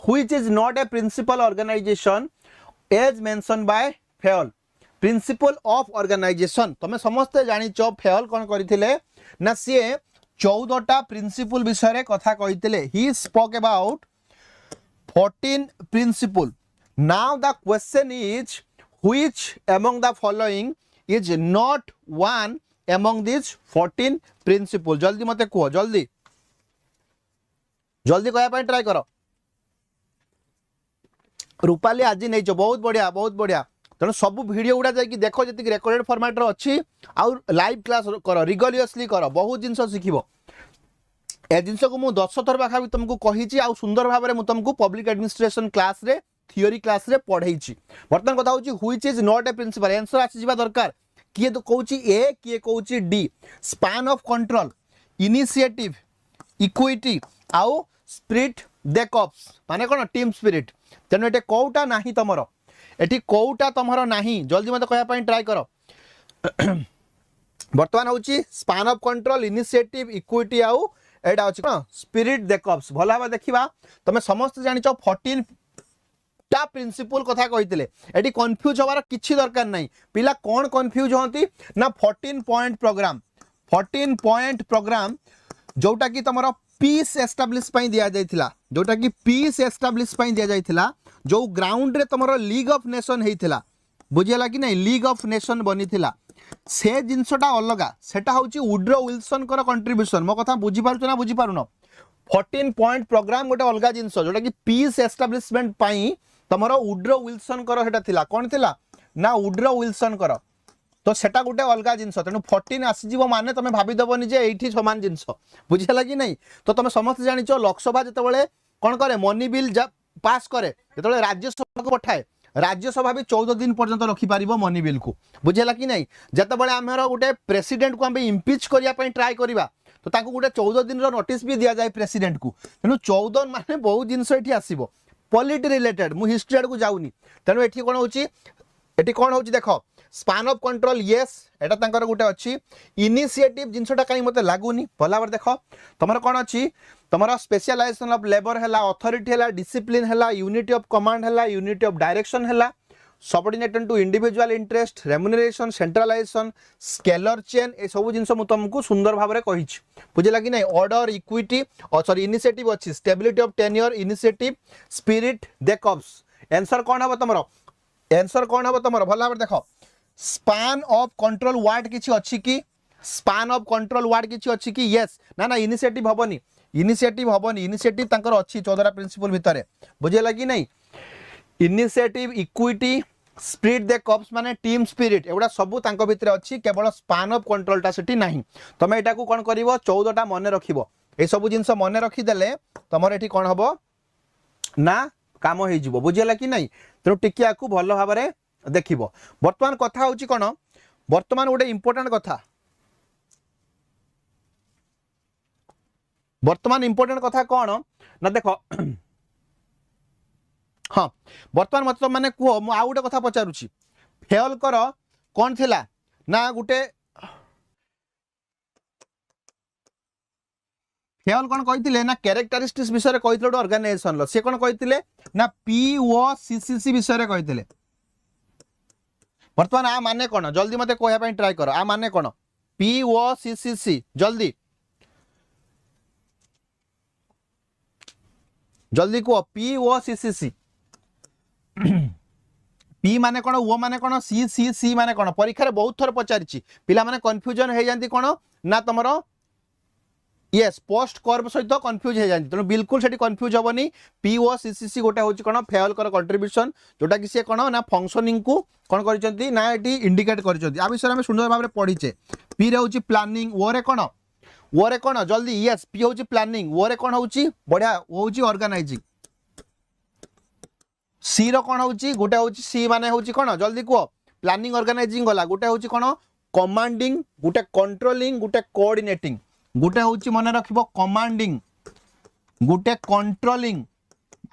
which is not a principal organization as mentioned by Fayol principle of organization तुम समस्ते जानिच Fayol कौन करथिले ना सी 14टा प्रिंसिपल विषय रे कथा कहिथिले he spoke about 14 principle now the question is which among the following is not one among these 14 principles जल्दी मते कहो जल्दी जल्दी कहया पय ट्राई करो रूपाली आज नहीं बहुत बढ़िया तेणु सब वीडियो गुड़ा जाकि देख जी रेकर्डेड फॉर्मेट अच्छी आउ लाइव क्लास कर रिगलियसली कर बहुत जिनस शिख ए जिनस को मुझे 10 थर पाखा तुमको कही आउ सुंदर भाव में तुमको पब्लिक एडमिनिस्ट्रेशन क्लास रे थियोरी क्लास रे पढ़ाई बर्तमान कथा हूँ which is not a principle answer आसी दरकार किए तो कहूँ ए किए कहूँ the span of control initiative equity आउ स्पिरिट दे कॉप्स माने कौन टीम स्पिरिट तेणु ये कौटा नहीं तुमर एटी कौटा तुमर नहीं जल्दी मत कहया ट्राई कर बर्तमान हूँ span of control initiative equity आउ एटा अछि कोन स्पिरिट दे कॉप्स भला भाव देखिबा तुम समस्त जानिच 14 टा प्रिंसिपल कथा कहितले एटी कंफ्यूज होबार किछि दरकार नहीं पिला कोन कंफ्यूज होंती ना 14 पॉइंट प्रोग्राम जोटा कि तुमर पीस एस्टाब्लिश पई दिया जाइथिला जोटा कि पीस एस्टाब्लिश पई दिया जाइथिला जो ग्राउंड रे तुमर लीग ऑफ नेशन हेइथिला बुझियला कि नहीं लीग ऑफ नेशन बनिथिला से जिनसटा अलगा सेटा होची वुड्रो विल्सन कर कंट्रीब्यूशन मो कथा बुझी पारुछ ना बुझी पारुनो 14 पॉइंट प्रोग्राम गोटे अलगा जिनस जोटा कि पीस एस्टाब्लिशमेंट पई तुमर वुड्रो विल्सन कर सेटा थिला कोन थिला ना वुड्रो विल्सन कर तो सेटा गोटे अलगा जिनस तेणु 14 आसीजीवो माने तुम भाविदेवनी जे एठी समान जिनस बुझिला कि नहीं तो तुम समस्त जानिच लोकसभा जेतेबेले कोन करे मनी बिल पास करे जेतेबेले राज्यसभा को पठाए राज्यसभा भी 14 दिन पर्यंत रखिपार मनी बिल को बुझेगा कि नहीं जितेबाला आमर गोटे प्रेसिडेंट को आम इम्पिच करने ट्राए करवा तो गोटे 14 दिन नोटिस भी दि जाए प्रेसिडेंट को तेणु 14 माने बहुत जिनस ये आसो पॉलिट रिलेटेड मु हिस्ट्री आड़ को जाऊनी तेणु ये कौन हो देख स्पान ऑफ कंट्रोल येस एटा तांकर गोटे अच्छी इनिशिएटिव जिनसटा कहीं मत लगुनि भला भाव देख तुम कौन अच्छी तुम स्पेशलाइजेशन ऑफ लेबर है अथॉरिटी है डिसिप्लिन है यूनिटी ऑफ कमांड है यूनिटी ऑफ डायरेक्शन है subordinated to individual interest remuneration centralization scalar chain ए सब जिनस तुमको सुंदर भाव में कही बुझेगा कि नहीं ऑर्डर इक्विटी सॉरी इनिशिएटिव अच्छी stability of tenure initiative spirit de corps answer कौन हम तुम आंसर कौन हम तुम भला भाव देख स्पान ऑफ कंट्रोल वार्ड किछि अछि कि स्पान ऑफ कंट्रोल वार्ड किछि अछि कि यस ना ना इनिशिएटिव हबनी इनिशिएटिव तांकर अछि 14 प्रिंसिपल भितरे बुझेला कि नहीं initiative equity spirit de corps माने टीम स्पिरिट एवडा सब तांको भितरे अछि केवल स्पान ऑफ कंट्रोल टा सेठी नहीं तमे एटा को कोन करिवो 14 टा मने रखिवो ए सब जिंस मने रखि देले तमर एठी कोन हबो ना काम होई जिवो बुझेला कि नहीं तेनु टिकिया को भलो भाबरे देखिबो वर्तमान कथा होची कोन वर्तमान गोटे इंपोर्टेंट कथा वर्तमान इंपोर्टेंट कथा कौन ना देख हाँ वर्तमान मत मैंने कह मु आउ गोटे कथा पचारुची फेल कर कौन थिला ना गोटे फेल कौन कही ना कैरेक्टरिस्टिक्स विषय कही गोटे ऑर्गेनाइजेशन सी कौन कही ना POCCC विषय कही वर्तमान आ माने कौन जल्दी मते कहया ट्राई कर आ माने कौन POCCC जल्दी जल्दी कह POCCC पी माने कौन ओ माने कौन CCC माने कौन परीक्षा बहुत थर पचारि पिला माने कन्फ्यूजन हो जाती कौन ना तुम यस पोस्ट कर्व सहित कन्फ्यूज हो जाती तेणु बिल्कुल से कन्फ्यूज हेनी POCCC गोटे हूँ कौन फेल कर कंट्रीब्यूशन जोटा कि सी कौन ना फंक्शनिंग को कौन कर ना ये इंडिकेट कर विषय में सुंदर भाव में पढ़ीचे पी रे हूँ प्लानिंग ओ रे कौन जल्दी यस पी हूँ प्लानिंग ओ रे कौन हूँ बढ़िया हूँ ऑर्गेनाइजिंग सी रो कौन हूँ गोटे हूँ सी माने हूँ कौन जल्दी कह प्लानिंग ऑर्गेनाइजिंग गला गोटे हूँ कौन कमांडिंग गोटे कंट्रोलिंग गोटे कोऑर्डिनेटिंग गोटे हूँ मन रखिबो कमांडिंग गोटे कंट्रोलिंग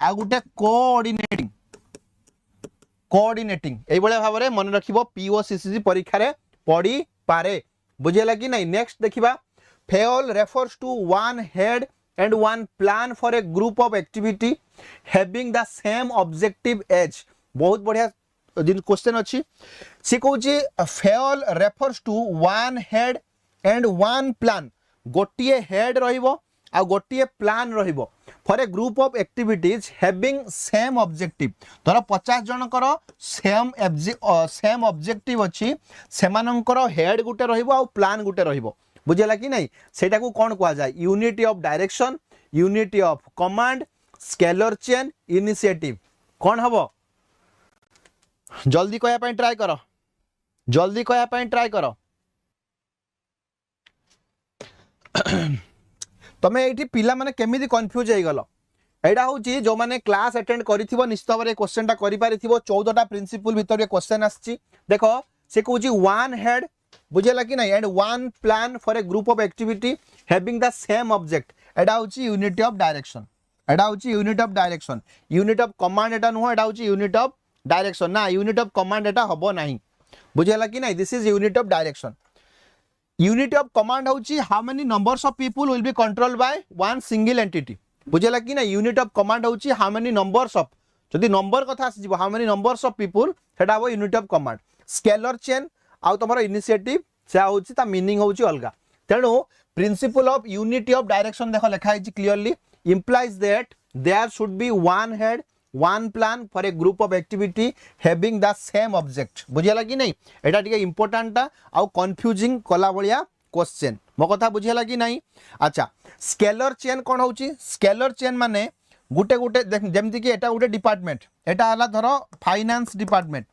आ गोटे कोऑर्डिनेटिंग एई भले भाव में मन रखिबो POCCC परीक्षा रे पड़ी पारे बुझेला कि नहीं नेक्स्ट देखिबा Fayol refers to one head and one plan for a group of activity having the same objective as बहुत बढ़िया दिन क्वेश्चन अच्छी सी कहूँ Fayol refers to one head and one plan गोटे हेड रहिबो आ गोटे प्लान रहिबो for a group of activities having same objective धर 50 जनकर सेम ऑब्जेक्टिव अच्छी सेमानंकर हेड गुटे रहिबो आ प्लान गुटे रहिबो बुझेला कि नहीं सेटा को कौन कहा जाए unity of direction unity of command scalar chain initiative कौन हबो जल्दी कहया ट्राई करो जल्दी कहया ट्राई करो तमे एठी पिला माने केमिति कंफ्यूज हे गलो एडा होची जो माने क्लास अटेंड करिथिबो निश्चित भाबरे क्वेश्चन टा करि पारिथिबो 14 टा प्रिंसिपल भितर ए क्वेश्चन आछि देखो से कहूची वन हेड बुझेला कि नहीं and one plan for a group of activity having the same object एडा होची यूनिटी ऑफ डायरेक्शन एडा होची unit of direction unit of command एटा नुह एडा होची यूनिट ऑफ डायरेक्शन ना यूनिट ऑफ कमांड एटा हबो नाही बुझेला कि नहीं this is unit of direction unit of command होची how many numbers of people will be controlled by one single entity बुझेला कि नहीं यूनिट ऑफ कमांड होची हाउ मेनी नंबर्स ऑफ जदि नंबर कथा आसी how many numbers of people सेटा हबो unit of command scalar chain आउ तमरो इनिशिएटिव से होची ता मीनिंग होची अलगा तेणु principle of unity of direction देखो लिखा है clearly implies that there should be one head one plan for a group of activity having the same object बुझेला कि नहीं एटा टिके इंपोर्टेंट ता आउ कंफ्यूजिंग कला बलिया क्वेश्चन मो कथा बुझेला कि नहीं अच्छा स्केलर चेन कोन होची स्केलर चेन माने गुटे गुटे जेमति कि एटा गुटे डिपार्टमेंट एटा हला धरो फाइनेंस डिपार्टमेंट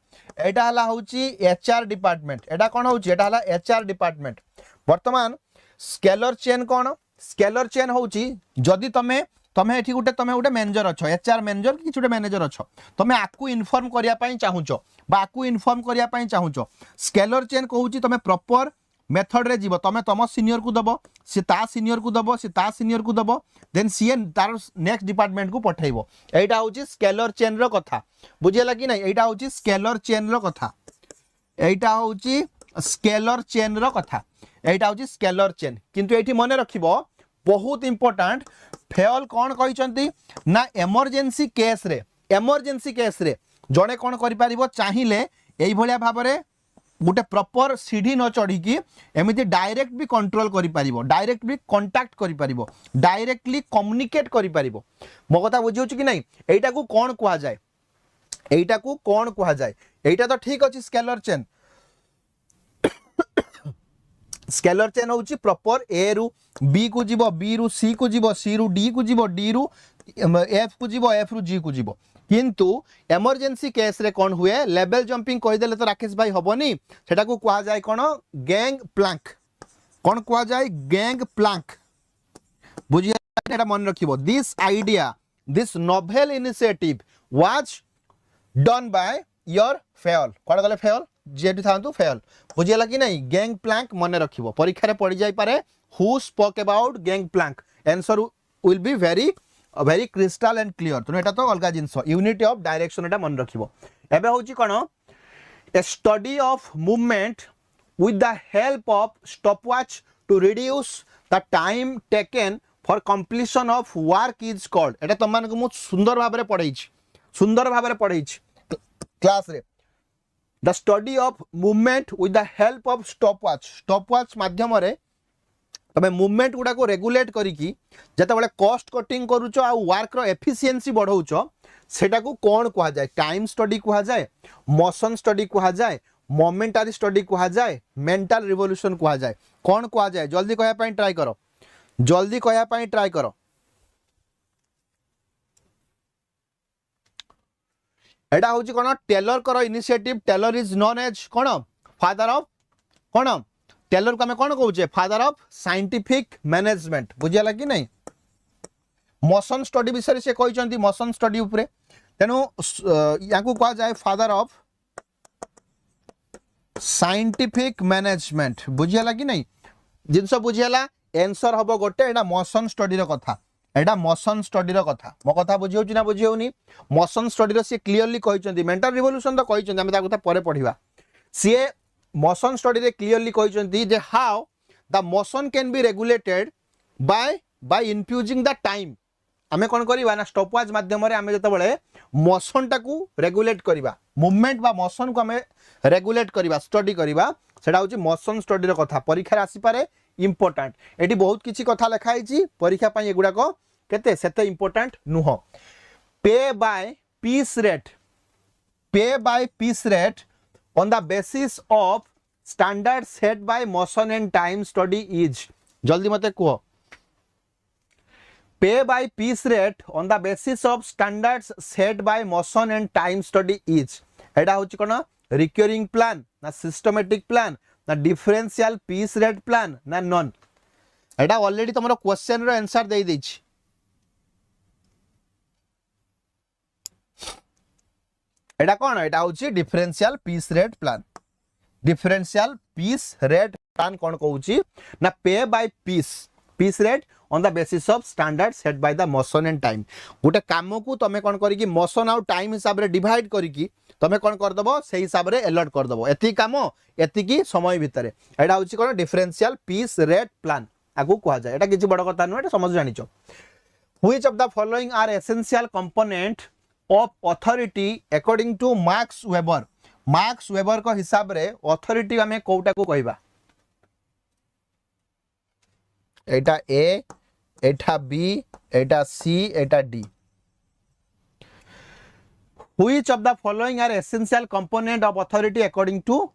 एटा हला होची एचआर डिपार्टमेंट एटा कोन होची एटा हला एचआर डिपार्टमेंट वर्तमान स्केलर चेन कोन स्केलर चेन होची जदि तमे एठी गुटे मैनेजर अच्छो एचआर मैनेजर कि छुटे मैनेजर अच्छो तमे आकु इन्फॉर्म करिया पई चाहुचो बा आकु इन्फॉर्म करिया पई चाहुचो स्केलर चेन कहूची तमे प्रॉपर मेथड रे जीवो तमे तम सीनियर को दबो से ता सीनियर को दबो से ता सीनियर को दबो देन सीए तार नेक्स्ट डिपार्टमेंट को पठाइबो एटा होची स्केलर चेन रो कथा बुझियला कि नै एटा होची स्केलर चेन रो कथा एटा होची स्केलर चेन रो कथा एटा होची स्केलर चेन किंतु एठी मने रखिबो बहुत इंपोर्टेंट फेल कौन कहिसंती ना इमरजेंसी केस रे जड़े कौन करि पारिबो चाहिले एई भलिया भाबरे गुटे प्रॉपर सीढ़ी न चढ़ी की एमिति डायरेक्ट भी कंट्रोल करि पारिबो डायरेक्ट भी कांटेक्ट करि पारिबो डायरेक्टली कम्युनिकेट करि पारिबो मो कथा बुझियोची कि नहीं एटा को कौन कुआ जाय एटा को कौन कुआ जाय एटा तो ठीक अछि स्केलर चेन स्केलर चेन होची प्रॉपर ए रु बी को जीवो बी रु सी को जीवो सी रु डी को जीवो डी रु एफ को जीवो एफ रु जी को जीवो किंतु इमरजेंसी केस रे कोन हुए लेवल जंपिंग कहि देले तो राकेश भाई हबनी सेटा को कुआ जाय कोन गैंग प्लैंक कोन कुआ जाय गैंग प्लैंक बुझिया एटा मन रखिबो this idea this novel initiative was done by your Fayol कोन गले फेल जेटी थांतु फेल बुझियला कि नहीं गैंग प्लैंक मन रखिबो परीक्षा रे पड़ी जाय पारे who spoke about gangplank answer will be very crystal and clear तो एटा तो अलगा जिंस यूनिटी ऑफ डायरेक्शन एटा मन रखिबो एबे होची कोन a study of movement with the help of stopwatch to reduce the time taken for completion of work is called एटा तमान को मु सुंदर भाबरे पढाइछि क्लास रे the study of movement with the help of stopwatch माध्यम रे तबे मूवमेंट गुडा को रेगुलेट करिकी जते बेले कॉस्ट कटिंग करूचो आ वर्क रो एफिशिएंसी बढ़ाउचो सेटा को कोन कहा जाय टाइम स्टडी कहा जाय मोशन स्टडी कहा जाय मोमेंटरी स्टडी कहा जाय मेंटल रिवोल्यूशन कहा जाय कोन कहा जाय जल्दी कहया पई ट्राई करो एटा होची कोन टेलर करो initiative Taylor is known as कोन फादर ऑफ कोन टेलर को हमें कौन कहूचे फादर ऑफ साइंटिफिक मैनेजमेंट बुझियला कि नहीं मोशन स्टडी विषय से कहते मोशन स्टडी उपरे तेनु याकू कहा जाए फादर ऑफ साइंटिफिक मैनेजमेंट बुझियला कि नहीं जिनस बुझियला आंसर हबो गोटे एटा मोशन स्टडी रो कथा एटा मोशन स्टडी रो कथा मो कथा बुझियोची ना बुझियोनी मोशन स्टडी रो से क्लियरली कहचंती मेंटल रिवोल्यूशन तो कहचंती हम ता कथा परे पढिबा से मोशन स्टडी रे क्लियरली कहचंती जे how the motion can be regulated by by infusing the time आमे कोन करबा ना स्टॉपवॉच माध्यम रे आमे जते बळे मोशन टाकू रेगुलेट करबा मूवमेंट बा मोशन को आमे रेगुलेट करबा स्टडी करबा सेटा होची मोशन स्टडी रो कथा परीक्षा रे आसी पारे इंपोर्टेंट एटी बहुत किछि कथा लिखा हिची परीक्षा पई एगुडा को केते सेते इंपोर्टेंट नुह pay by piece rate on the basis of standard set by motion and time study is जल्दी मते कहो pay by piece rate on the basis of standards set by motion and time study is एडा होची कोन recurring plan ना systematic plan ना differential piece rate plan ना none एडा already तमरो क्वेश्चन रो आंसर देई दैछि एडा कोन एडा होची डिफरेंशियल पीस रेट प्लान कोन कहूची ना pay by piece rate on the basis of standard set by the motion and time गोटे काम को तमे कोन करी कि मोशन आउ टाइम हिसाब रे डिवाइड करी कि तमे कोन कर दबो सेही हिसाब रे अलॉट कर दबो एती काम एती की समय भितरे एडा होची कोन डिफरेंशियल पीस रेट प्लान आगु कहआ जाय एटा किछि बड़ कथा न एटा समझ जानिचो which of the following are essential component of authority according to Max Weber को हिसाब रे अथॉरिटी हमें कोटा को कहबा एटा ए एटा बी एटा सी एटा D which of the following are essential component of authority according to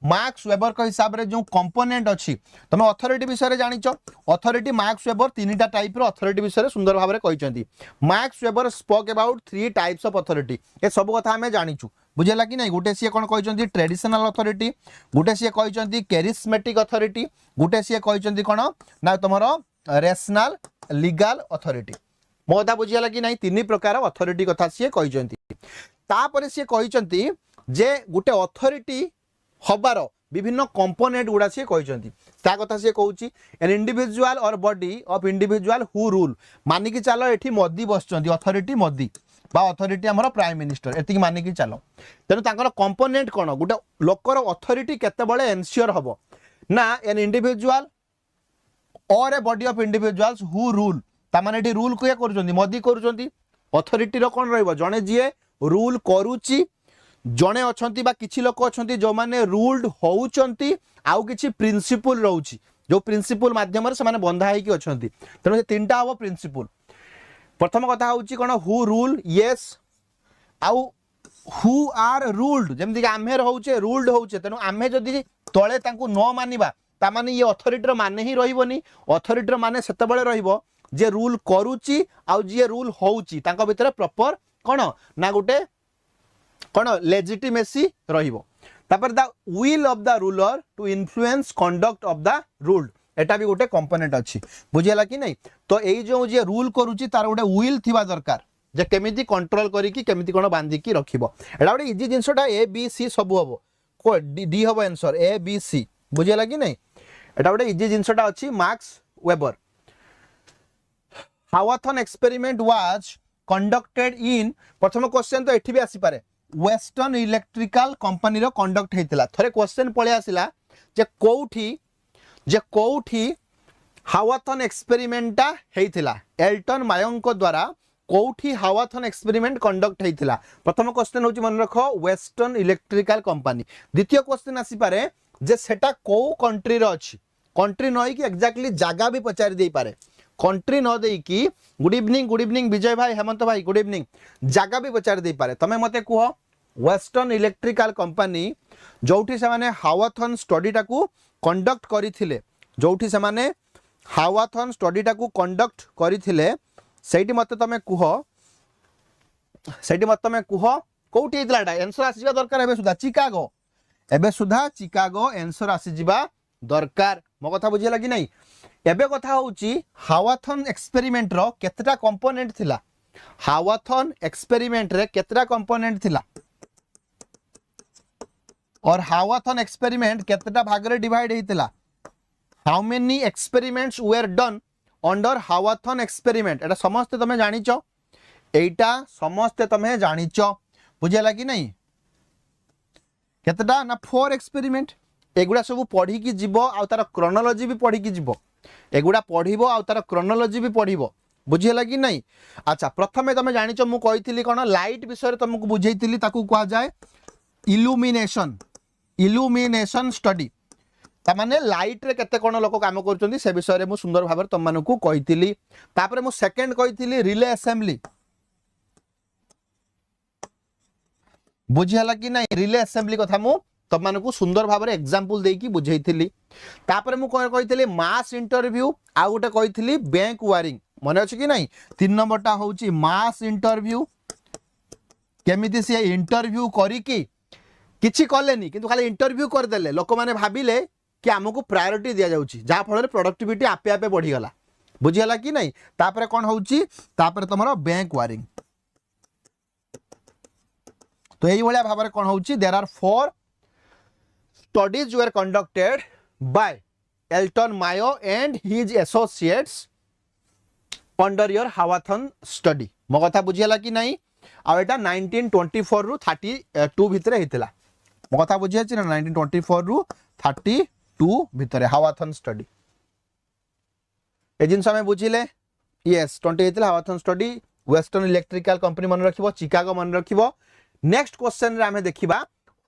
Max Weber को हिसाब रे जो कंपोनेंट अछि तमे अथॉरिटी विषय रे जानिचो अथॉरिटी मार्क्स वेबर तीनटा टाइप रो अथॉरिटी विषय रे सुंदर भाबरे कहिसंती Max Weber spoke about 3 types of authority ए सब कथा हमें जानिचु बुझेला कि नहीं गुटे सिए कोन कहिसंती ट्रेडिशनल अथॉरिटी गुटे सिए कहिसंती कैरिस्मेटिक अथॉरिटी गुटे सिए कहिसंती कोन ना तमरो रेशनल लीगल अथॉरिटी मो कथा बुझेला कि नहीं तीन प्रकार अथॉरिटी कथा सिए कहिसंती तापरे सिए कहिसंती जे गुटे अथॉरिटी हबार विभिन्न कंपोनेंट गुडा से कहिसंती ता कथा से कहूची एन इंडिविजुअल और body of individual who rule मानि कि चलो एठी मोदी बसचंती अथॉरिटी मोदी बा अथॉरिटी हमर प्राइम मिनिस्टर एति मानि कि चलो तेनु तांकर कंपोनेंट कोन गुटे लोकर अथॉरिटी केते बळे एन्श्योर हबो ना एन इंडिविजुअल और a body of individuals who rule ता माने एठी रूल कोया करूचंती मोदी करूचंती अथॉरिटी रो कोन रहइबो जणे जिए रूल करूची जणे अछंती बा किछि लोक अछंती जो माने रूल्ड होउचंती आउ किछि प्रिंसिपल रहउची जो प्रिंसिपल माध्यम रे से माने बंधा है कि अछंती तनो तीनटा हबो प्रिंसिपल प्रथम कथा होउची कोन हु रूल यस आउ हु आर रूल्ड जेमति कि आमे रहउचे रूल्ड होउचे तनो आमे जदी तळे तांकु न मानिबा ता माने ये अथॉरिटी रो माने ही रहिबोनी अथॉरिटी रो माने सेते बेले रहिबो जे रूल करूची आउ जे रूल होउची तांको भितरे प्रॉपर कोन ना गुटे कोन लेजिटिमेसी रहिबो तापर the will of the ruler to influence conduct of the ruled एटा भी गोटे कंपोनेंट अछि बुझियला कि नहीं तो एई जो जे रूल करूची तार गोटे विल थिबा दरकार जे केमिति कंट्रोल करी कि केमिति कोन बांधी की रखिबो एटा गोटे इजी जिंसटा ए बी सी सब हबो को डी हबो आंसर ए बी सी बुझियला कि नहीं एटा गोटे इजी जिंसटा अछि Max Weber Hawthorne experiment was conducted in प्रथम क्वेश्चन तो एठी भी आसी पारे वेस्टर्न इलेक्ट्रिकल कंपनी रो कंडक्ट हेतिला थरे क्वेश्चन पळे आसिला जे कोठी हावथॉर्न एक्सपेरिमेंटा हेतिला एल्टन मायंग द्वारा कोठी हावथॉर्न एक्सपेरिमेंट कंडक्ट हेतिला प्रथम क्वेश्चन होची मन रखो वेस्टर्न इलेक्ट्रिकल कंपनी द्वितीय क्वेश्चन आसी पारे जे सेटा को कंट्री रो अछि कंट्री नय कि एक्जेक्टली जागा भी पचारि देई पारे कंट्री न दे कि गुड इवनिंग विजय भाई हेमंत भाई गुड इवनिंग जागा भी पचारि दे पारे तमे मते कुह वेस्टर्न इलेक्ट्रिकल कंपनी जोठी से माने हावथॉर्न स्टडी टाकू कंडक्ट करिथिले जोठी से माने हावथॉर्न स्टडी टाकू कंडक्ट करिथिले सेठी मते तमे कुह कोठी हेतला आंसर आसी जिबा दरकार एबे सुधा चिकागो आंसर आसी जिबा दरकार मो कथा बुझिला कि नहीं एबे कथा होची हावथॉर्न एक्सपेरिमेंट रो केतटा कंपोनेंट थिला हावथॉर्न एक्सपेरिमेंट रे केतटा कंपोनेंट थिला और हावथॉर्न एक्सपेरिमेंट केतटा भाग रे डिवाइड हेतिला how many experiments were done under Hawthorne experiment एटा समस्त तमे जानिचो एटा समस्त तमे जानिचो बुझिला कि नहीं केतटा ना 4 एक्सपेरिमेंट एगुडा सब पढ़ी की जीवो आ तार क्रोनोलॉजी भी पढ़ी की जीवो एगुड़ा पढ़िबो आ तार क्रोनोलॉजी भी पढ़िबो बुझिला कि नहीं। अच्छा प्रथमे तुम जानिच मु कहितली कोन लाइट विषय तुमको बुझेइतली ताकू कहा जाए इल्यूमिनेशन इल्यूमिनेशन स्टडी तामाने लाइट रे केते कोन लोक काम करचोंदी से विषय रे मु सुंदर भाबे तुम मानकू कहितली। तापरे मु सेकंड कहितली रिले असेंबली बुझिला कि नहीं रिले असेंबली कथा मु तुम मानकू सुंदर भाबे एग्जांपल देकी बुझेइतली। तापरे मु कहितली मास इंटरव्यू आ गोटे कहितली बैंक वायरिंग मन अच्छे कि नहीं। 3 नंबरटा होची मास इंटरव्यू केमिति से इंटरव्यू करी कि किछि कलेनी किंतु खाली इंटरव्यू कर देले लोक माने भाबिले कि हमको प्रायोरिटी दिया जाउची जा फल प्रोडक्टिविटी आपे आपे बढ़ी गला बुझिला कि नहीं। तापरे कोन होची तापरे तमरो बैंक वायरिंग तो एई भलिया भाबरे कोन होची there are 4 studies were conducted by Elton Mayo and his associates under your Hawthorne study मो कथा बुझिला कि नहीं। आ एटा 1924 रु 32 भितरे हेतिला मो कथा बुझि अछि ना 1924 रु 32 भितरे हावाथन स्टडी ए जिंस हमें बुझिले यस 20 हेतिला Hawthorne study Western Electrical Company मन रखिबो चिकागो मन रखिबो। नेक्स्ट क्वेश्चन रे हमें देखिबा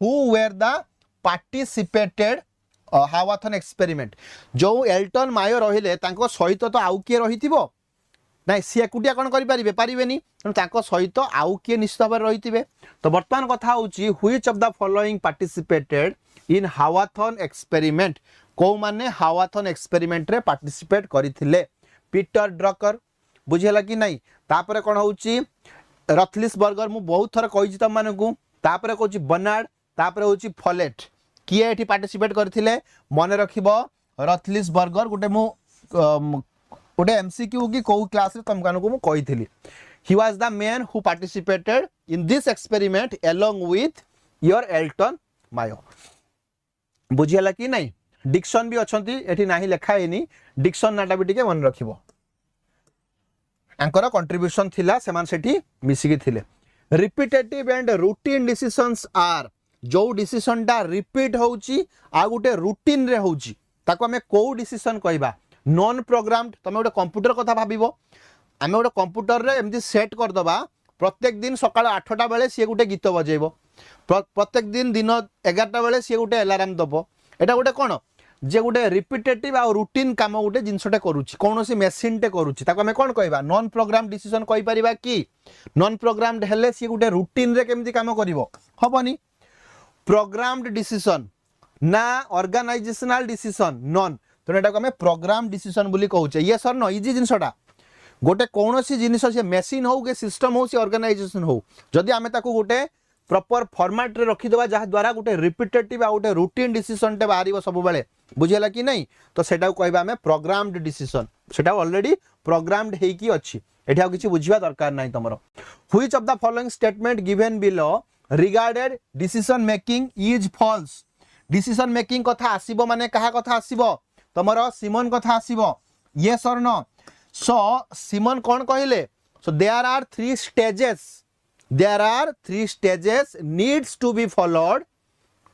who were the participated Hawthorne experiment जो एल्टन मायो रहिले तांको सहित तो आउ के रहितिबो नहीं सी एकुटिया कौन करें पारे सहित आउ किए निश्चित भाव रही थे। तो बर्तमान कथा हूँ which of the following participated in Hawthorne experiment कौ माने हावाथन एक्सपेरिमेंट रे पार्टिसिपेट करथिले पीटर ड्रकर बुझेला कि नहीं। तापरे कौन हूँ रथलिसबर्गर मु बहुत थर कही तुम मानू तापरे कहूँ बर्नार्ड तापरे हूँ फॉलेट किए एठी पार्टिसिपेट करथिले मन रखिबो रथलिसबर्गर गोटे मु गोटे एमसीक्यू की कौ क्लास रे तुम कानू मु कही ही was the man who participated in this experiment along with your Elton Mayo बुझिला कि नहीं। डिक्शन भी अछंती एठी नाही लेखा हेनी डिक्शन नाटा भी टिके मन रखिबो आंकर कंट्रीब्यूशन थिला सेमान सेठी मिसिकी थिले। Repetitive and routine decisions are जो डिसीजन टा रिपीट होउची आ गुटे रूटीन रे होउची ताको हमें को डिसीजन कहबा नॉन प्रोग्राम्ड तुम गोटे कंप्यूटर कथा भाव आम गोटे कंप्यूटर रे एमती सेट करदबा प्रत्येक दिन सकाळ 8टा बेले सी गोटे गीत बजेब प्रत्येक दिन दिन 11टा बेले सी गोटे अलार्म दब एटा गोटे कौन जे गोटे रिपीटेटिव आ रूटीन काम गोटे जिनसटे करूची कौन सी मेसीन टे करूची ताको हमें कौन कहबा नॉन प्रोग्राम डिसीजन कहि परिबा कि नॉन प्रोग्राम्ड हेले सी गोटे रूटीन रे केमती काम करिवो हबनी। प्रोग्राम्ड डिसीजन ना ऑर्गेनाइजेशनल डिसीजन नॉन तो एटा को हमें प्रोग्राम डिसीजन बोली कहूचे ये सर न इजी जिनसटा गोटे कौन सी जिनिस से मेसीन हो के सिस्टम हो से ऑर्गेनाइजेशन हो जदि आमे ताको गोटे प्रॉपर फॉर्मेट रे रखी देबा जहा द्वारा गोटे रिपीटेटिव आ गोटे रूटीन डिसीजन टे बाहरिबो सब बेले बुझेला कि नहीं तो सेटा को कहबा हमें प्रोग्राम्ड डिसीजन सेटा ऑलरेडी प्रोग्राम्ड हे की अछि एठी आ किछि बुझिबा दरकार नाही तमरो। Which of the following statement given below regarded decision making is false decision making कथा आसीबो माने कहा कथा आसीबो तमरो सिमन कथा आसीबो यस और नो। सो सिमन कौन कहले so there are 3 stages needs to be followed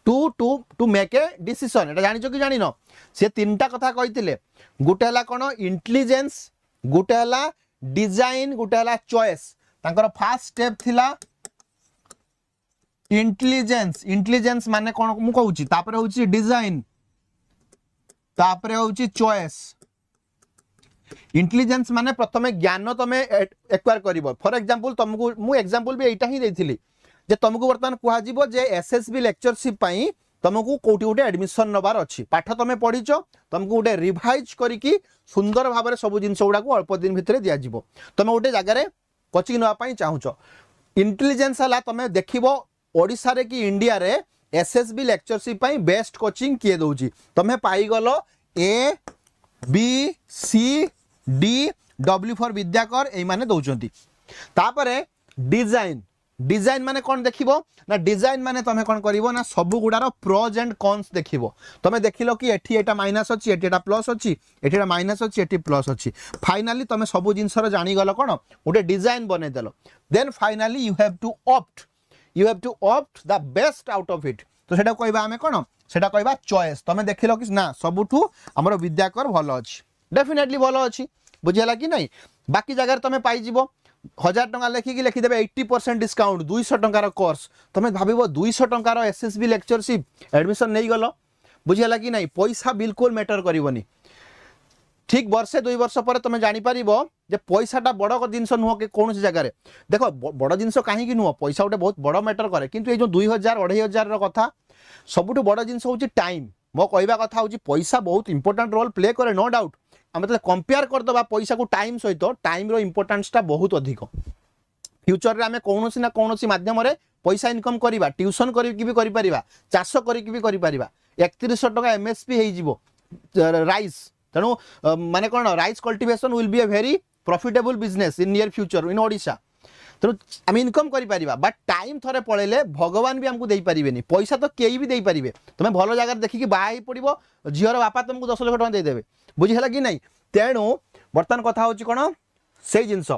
to make a decision एटा जानिचो कि जानिनो से तीनटा कथा कहितिले गुटे हला कोन इंटेलिजेंस गुटे हला डिजाइन गुटे हला चॉइस तांकर फर्स्ट स्टेप थिला इंटेलिजेंस माने कोन मु कहूची तापरे होची डिजाइन तापरे होची चॉइस इंटेलिजेंस माने प्रथमे ज्ञान तमे एक्वायर करिवो फॉर एग्जांपल तुमको मु एग्जांपल भी एटा ही देथिली जे तुमको वर्तमान कुहा जीवो जे एसएसबी लेक्चरशिप पई तुमको कोठी उठे एडमिशन नबार अछि पाठ तमे पढिचो तुमको उठे रिवाइज करिकि सुंदर भाबरे सब जिंस उडा को अल्प दिन भितरे दिया जीवो तुम उठे जगह रे कोचिंग नवा पई चाहुचो इंटेलिजेंस हला तमे देखिबो ओडिसा रे कि इंडिया रे एसएसबी लेक्चरशिप पई बेस्ट कोचिंग किए दोउची तमे पाई गलो A B C D W for Vidyakar ए माने दउचंती तापरे डिजाइन माने कोन देखिबो ना डिजाइन माने तमे कोन करिवो ना सब गुडारो प्रोज एंड कॉन्स देखिबो तमे देखिलो कि एठी एटा माइनस अछि एठी एटा प्लस अछि एठी एटा माइनस अछि एठी प्लस अछि फाइनली तमे सब जिंसर जानि गलो कोन उडे डिजाइन बने देलो then finally you have to opt the best out of it तो सेटा कहबा हमें कोन सेटा कहबा चॉइस तमे देखिलो कि ना सबुठू हमरो विद्याकर भलो अछि डेफिनेटली भल अच्छी बुझेगा कि नहीं बाकी जगह तुम पाइज 1000 टंका लिखिकी लिखिदेवे 80% डिस्काउंट 200 टंकार कोर्स तुम भाव 200 टंकार एसएसबी लेक्चरशिप एडमिशन नहीं गल बुझेगा कि नहीं पैसा बिल्कुल मैटर करनी ठीक वर्षे 2 वर्ष पर तुम जापर जे पैसाटा बड़ जिनस नुह कि कौन जगह देख बड़ जिनस कहीं नुह पैसा गोटे बहुत बड़ मैटर करे कि ये जो 2000 2500 कथा सबुठ बड़ जिनस हूँ टाइम मो कहवा कथा हूँ पैसा बहुत इंपोर्टाट रोल प्ले करे नो डाउट आम तो कंपेयर करदे पैसा को टाइम सहित टाइम रो इंपोर्टेंसटा बहुत अधिक फ्यूचर में आम कौन ना कौन माध्यम पैसा इनकम करवा ट्यूशन करके चाष करके 3100 टका एमएसपी हो राइस तेणु माने कौन rice cultivation will be a very profitable business in near future in Odisha तेणु आम इनकम करा बट टाइम थरे पड़े भगवान भी आमको देपारे पैसा तो कई भी देपारे तुम भल जगह देखिए बाहर पड़ो झीर बापा तुमको 10 लाख टका देदेवे बुझेगा कि नहीं तेणु बर्तमान कथा हूँ कौन से जिनस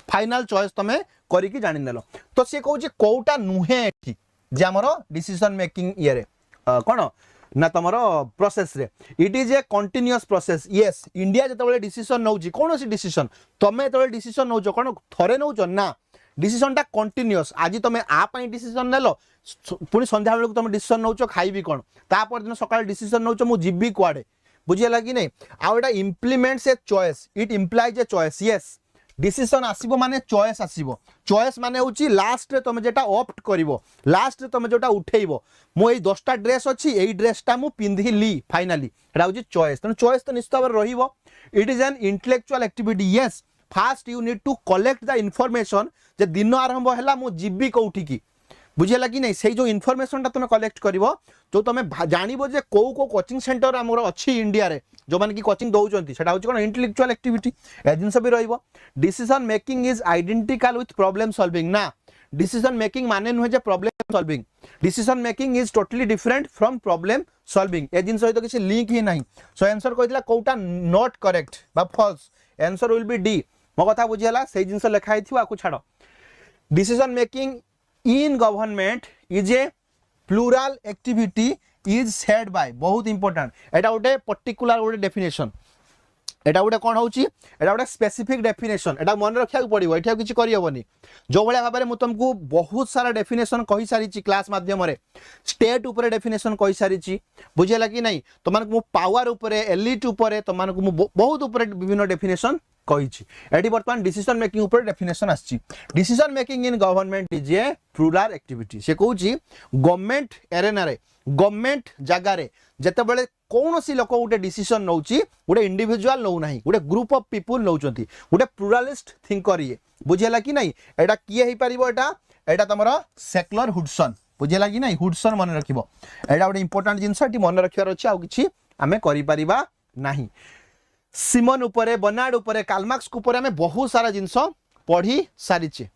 फाइनाल चॉइस तुम करके जानिनेल तो सी कौन कौटा नुहे जे आमर डिसीजन मेकिंग ये कौन ना तुम प्रोसेस रे it is a continuous process yes India जो डिसीजन नौ कौन डिसीजन तुम जो डिसीजन नौ कौन थरे नौ ना डिसीजन टा कंटिन्यूअस आज तुम आप डिसीजन नेल पुणी संध्या बेलू तुम डिसीजन नौ खाइबी कौन तापर दिन सकाल डिसीजन नौ मु जीवी कुआडे बुझीगला कि नहीं आउ implements a choice it implies a choice yes decision आसीबो माने चॉइस आसीबो चॉइस माने होची लास्ट रे तुम जेटा ऑप्ट करिवो लास्ट रे तुम जेटा उठेइबो मो एई 10टा ड्रेस अछि एई ड्रेसटा मु पिंधिली फाइनली एटा होची चॉइस तन चॉइस तो निश्चित भाव रहिबो it is an intellectual activity yes fast you need to collect the information जे दिन आरंभ हैला मु जीबी कोठी की बुझेगा कि नहीं से जो इनफॉरमेशन टा तुम कलेक्ट कर जो तुम जानव जे को कोचिंग सेंटर आमर अच्छी इंडिया रे जो मैंने कि कोचिंग दौरान सेटा हूँ कौन इंटेलेक्चुअल एक्टिविटी ए जिनस भी रहिबो decision making is identical with problem solving ना डिसीजन मेकिंग माने नुहे जे problem solving decision making is totally different from problem solving ए जिनस सहित किसी लिंक ही नहीं सो आंसर कहला कोटा नॉट करेक्ट बा false answer will be D मो कथा बुझीगला से जिनस लिखाई थी आकु छाड़ decision making in government is a plural activity is said by बहुत important एटा गोटे पर्टिकुलर गोटे डेफिनेशन एटा गोटे कौन होची एटा गोटे स्पेसिफिक डेफिनेशन एटा मन रखिया पड़ो एटा किछि करि हबनी जो भाया भाबरे मु तुमको बहुत सारा डेफिनेशन कहि सारी क्लास माध्यम रे स्टेट ऊपर डेफिनेशन कहि सारी बुझेला कि नहीं तुमको मु पावर ऊपर एलिट ऊपर तुमको मु बहुत ऊपर विभिन्न डेफिनेशन कही बर्तमान डिसीजन मेकिंग ऊपर डेफिनेशन आछि decision making in government is a plural activity से कहूँ गवर्नमेंट एरेना रे गवर्नमेंट जगह रे जेते बेले कौन सी लोक गोटे डिसीजन नौ गोटे इंडिविजुअल नौ ना गोटे ग्रुप ऑफ पीपुल नौ गोटे प्लूरालिस्ट थिंकर ये बुझेगा कि नहीं एटा किए हो पार एटा तुम सेक्युलर हुडसन बुझेगा कि नहीं हुडसन मन रखिबो एटा गोटे इंपोर्टेंट जिनस मन रखिबार अछि आ किछि आमे करि परिबा नाही सिमन उपरे बर्नार्ड उपरे कार्ल मार्क्स उपरे हमें बहुत सारा जिनस पढ़ी सारीचे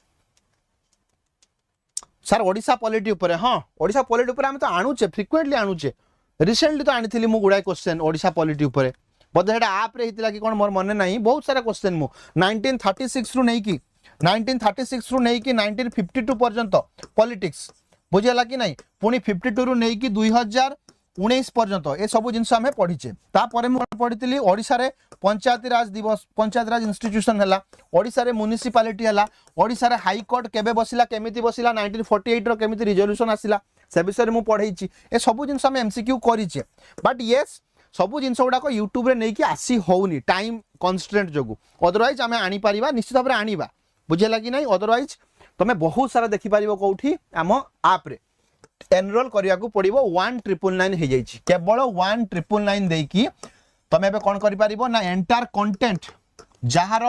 सर ओडिशा पॉलिटी उपरे हाँ ओडिशा पॉलिटी उपरे हम तो आणुचे फ्रिक्वेंटली आणुचे रिसेंटली तो आनी मु गुड़ाए क्वेश्चन ओडिशा पॉलिटी उपरे बोधे हेटा आप रे हितला कि कोन मोर मन नहीं बहुत सारा क्वेश्चन मु 1936 रु नहीं कि 1936 रु नहीं कि 1952 पर्यंत पॉलिटिक्स बुझेला कि नहीं पुणी 52 रु नहीं कि 2019 पर्यंत ए सब जिनस आम पढ़ीचे तापर पढ़ी ओडिशा रे पंचायती राज दिवस पंचायत राज इंस्टीट्यूशन है ओडिशा रे म्युनिसिपालिटी है ओडिशा रे हाई कोर्ट केबे बसिला केमिति बसिला 1948 रो केमिति रिजोल्यूशन आसिला से विषय में पढ़ेछि ए सब जिनस आम एमसीक्यू करिचे बट यस सब जिनस गुड़ाक यूट्यूब रे नहीं कि आसी होउनी टाइम कन्स्ट्रेंट जोगु अदरवाइज आम आनी परिबा निश्चित भाव आनिबा बुझेला कि नहीं अदरवाइज तुम बहुत सारा देखि परिबो कोठी आम आप रे एनरोल करिया को पड़िबो 1999 हो जाइछि केवल 1999 देकी तुम एबे कोन करि परिबो ना एंटायर कंटेंट जहार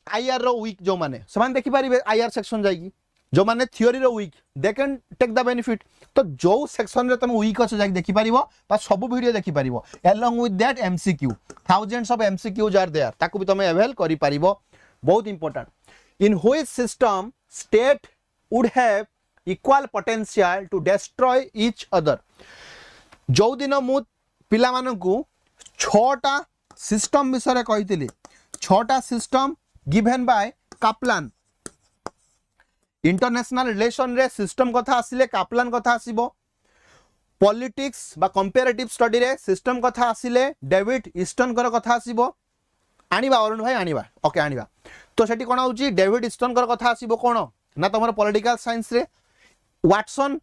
आईआर रो वीक जो माने समान देखि परिबे आईआर सेक्शन जाइकी जो माने थ्योरी रो weak they can take the benefit तो जो सेक्शन रे तुम वीक अछि जाइकी देखि परिबो बा सब वीडियो देखि परिबो along with that MCQ thousands of MCQs are there ताकू भी तुम अवेल करि परिबो बहुत important in which system state would have equal potential to destroy each other जो दिन मु पिला मानकू 6टा सिस्टम विषय कही 6टा system given by Kaplan international relation रे सिस्टम कथा आसिले कापलान कथा आसीबो पॉलिटिक्स बा कंपैरेटिव स्टडी रे सिस्टम कथा आसिले डेविड ईस्टन कर कथा आसीबो आनिबा अरुण भाई आनिबा ओके आनिबा तो सेठी कोन होची डेविड ईस्टन कर कथा आसीबो कोन ना तमर पॉलिटिकल साइंस रे वाटसन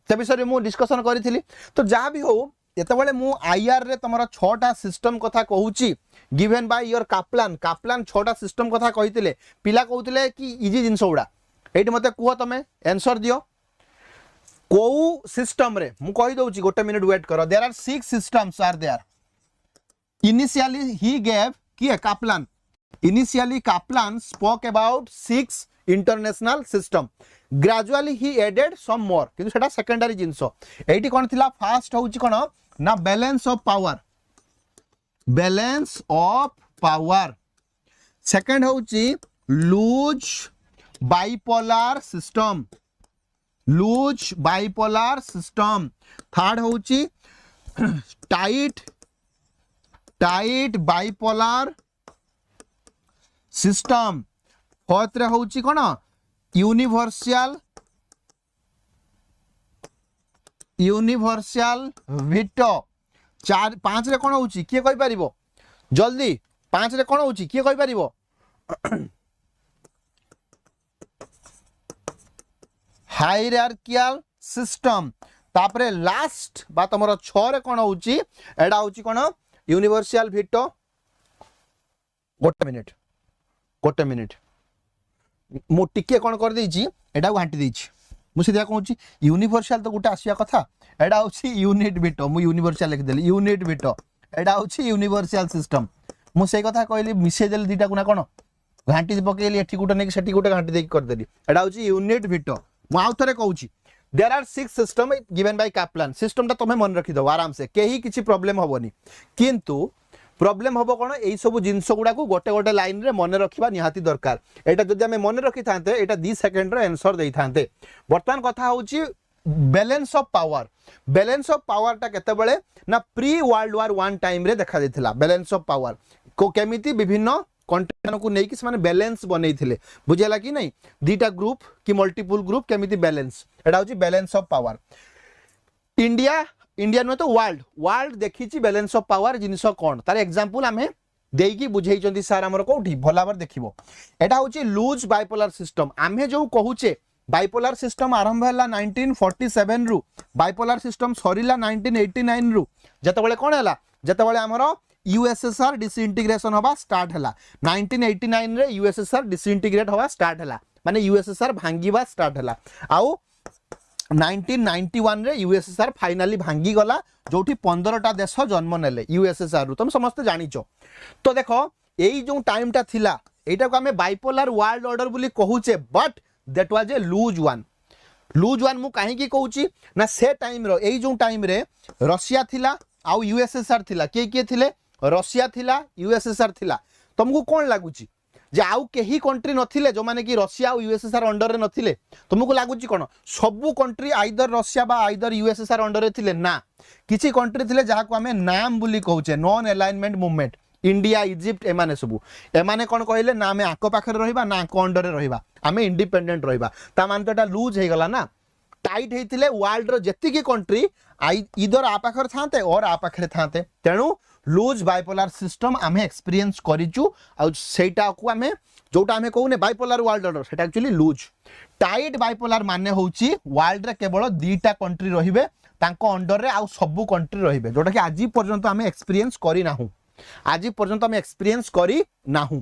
ते विषय मु डिस्कशन करी तो जहाँ भी हो ये मु आईआर रे तुम 6टा सिस्टम कथा कहूची given by your Kaplan Kaplan 6टा system कथा कही पिला कहते कि इजी जिनस गुड़ा ये मत कह तुम आंसर दियो कौ सिस्टम रे मु कही दउची गोटे मिनिट वेट करो there are 6 systems are there initially he gave किए Kaplan initially Kaplan spoke about 6 international system gradually he added some more किंतु सेटा सेकेंडरी जिंस एटी कोन थिला फास्ट होउची कोन ना बैलेंस ऑफ पावर सेकंड होउची लूज बाइपोलर सिस्टम थर्ड होउची tight bipolar system fourth रे होउची कोन यूनिवर्सल विटो 5 रे कोन होउची किए कहि परिबो जल्दी 5 रे कोन होउची किए कहि परिबो हायरार्किकल सिस्टम तापरे लास्ट बा तमरो 6 रे कोन होउची एडा होउची कोन यूनिवर्सल विटो गोटे मिनिट मु टिके कोन कर देछि एडा घांटी देछि मु सीधा कहूँ यूनिवर्सल तो गोटे आसिया कथा एडा होछि यूनिट विटो मु यूनिवर्सल लिख देली यूनिट विटो एडा होछि यूनिवर्सल सिस्टम मु सेई कथा कहली मिसे देली दीटा गुना कोन घांटी पकेली एठी गुटे नेकी सेठी गुटे घांटी देकी कर देली एडा होछि यूनिट विटो मु आउ थरे कहूछि there are 6 system given by Kaplan system ता तमे मन रखि दो आराम से केही किछि प्रॉब्लम होबोनी किंतु प्रॉब्लम होबो कोन एई सब जिंस गुडा को गोटे गोटे लाइन रे मन रखिबा निहाती दरकार एटा जदि हमें मन रखि थांते एटा 2 सेकंड रे आंसर देई थांते वर्तमान कथा होची बैलेंस ऑफ पावर ता केते बेले ना प्री वर्ल्ड वार 1 टाइम रे देखा देथिला बैलेंस ऑफ पावर को केमिति विभिन्न कंटेनर को नेकी माने बैलेंस बनेइथिले बुझेला कि नहीं दीटा ग्रुप कि मल्टीपल ग्रुप केमिति बैलेंस एटा होची बैलेंस ऑफ पावर इंडिया नुहे तो वर्ल्ड देखी बैलेंस ऑफ पावर जिनस कौन तार एग्जांपल आमे देकी बुझेइचंती सर हमर कोठी भला बार देखिबो एटा होची लूज बाइपोलर सिस्टम आमे जो कहूचे बाइपोलर सिस्टम आरंभ हला 1947 रु बाइपोलर सिस्टम सरीला 1989 रु जतबेले कोन हला जतबेले हमर यूएसएसआर डिसइंटीग्रेशन होबा स्टार्ट हला 1989 रे यूएसएसआर डिसइंटीग्रेट होबा स्टार्ट हला माने यूएसएसआर भांगीबा स्टार्ट हला आउ 1991 रे यूएसएसआर फाइनली भांगी गला जोठी 15टा देश जन्म नेले यूएसएसआर तुम समस्त जानिचो तो देखो एई जो टाइम टा थिला एटा को हमें बाइपोलर वर्ल्ड ऑर्डर बोली कहूचे but that was a loose one मु काहे की कहूची ना से टाइम रो एई जो टाइम रे रशिया थिला आउ यूएसएसआर थिला के थिले रशिया थिला यूएसएसआर थिला तुमको कोन लागुची जे आउ केही कंट्री नथिले जो माने कि रशिया और यूएसएसआर अंडर रे नथिले तुमको लागुची कोन सबु कंट्री आइदर रशिया बा आइदर यूएसएसआर अंडर रे थिले ना किछि कंट्री थिले जहा को हमें नाम बोली कहूचे non alignment movement India Egypt एमाने सबु एमाने कोन कहले ना हमें आको पाखरे रहिबा ना आको अंडर रे रहिबा हमें इंडिपेंडेंट रहिबा ता मान तो एटा लूज हे गला ना टाइट हेतिले वर्ल्ड रो जति की कंट्री इधर आ पाखरे थांते और आ पाखरे थांते तेनु लूज बाइपोलर सिस्टम आमे एक्सपीरियंस करिचु आ सेटा को आमे जोटा आमे कहूने बाइपोलर वर्ल्ड ऑर्डर सेटा एक्चुअली लूज टाइट बाइपोलर माने होउची वर्ल्ड रे केवल 2टा कंट्री रहिबे तांको अंडर रे आ सबु कंट्री रहिबे जोटा कि आजि पर्यंत आमे एक्सपीरियंस करि नाहु आजि पर्यंत आमे एक्सपीरियंस करि नाहु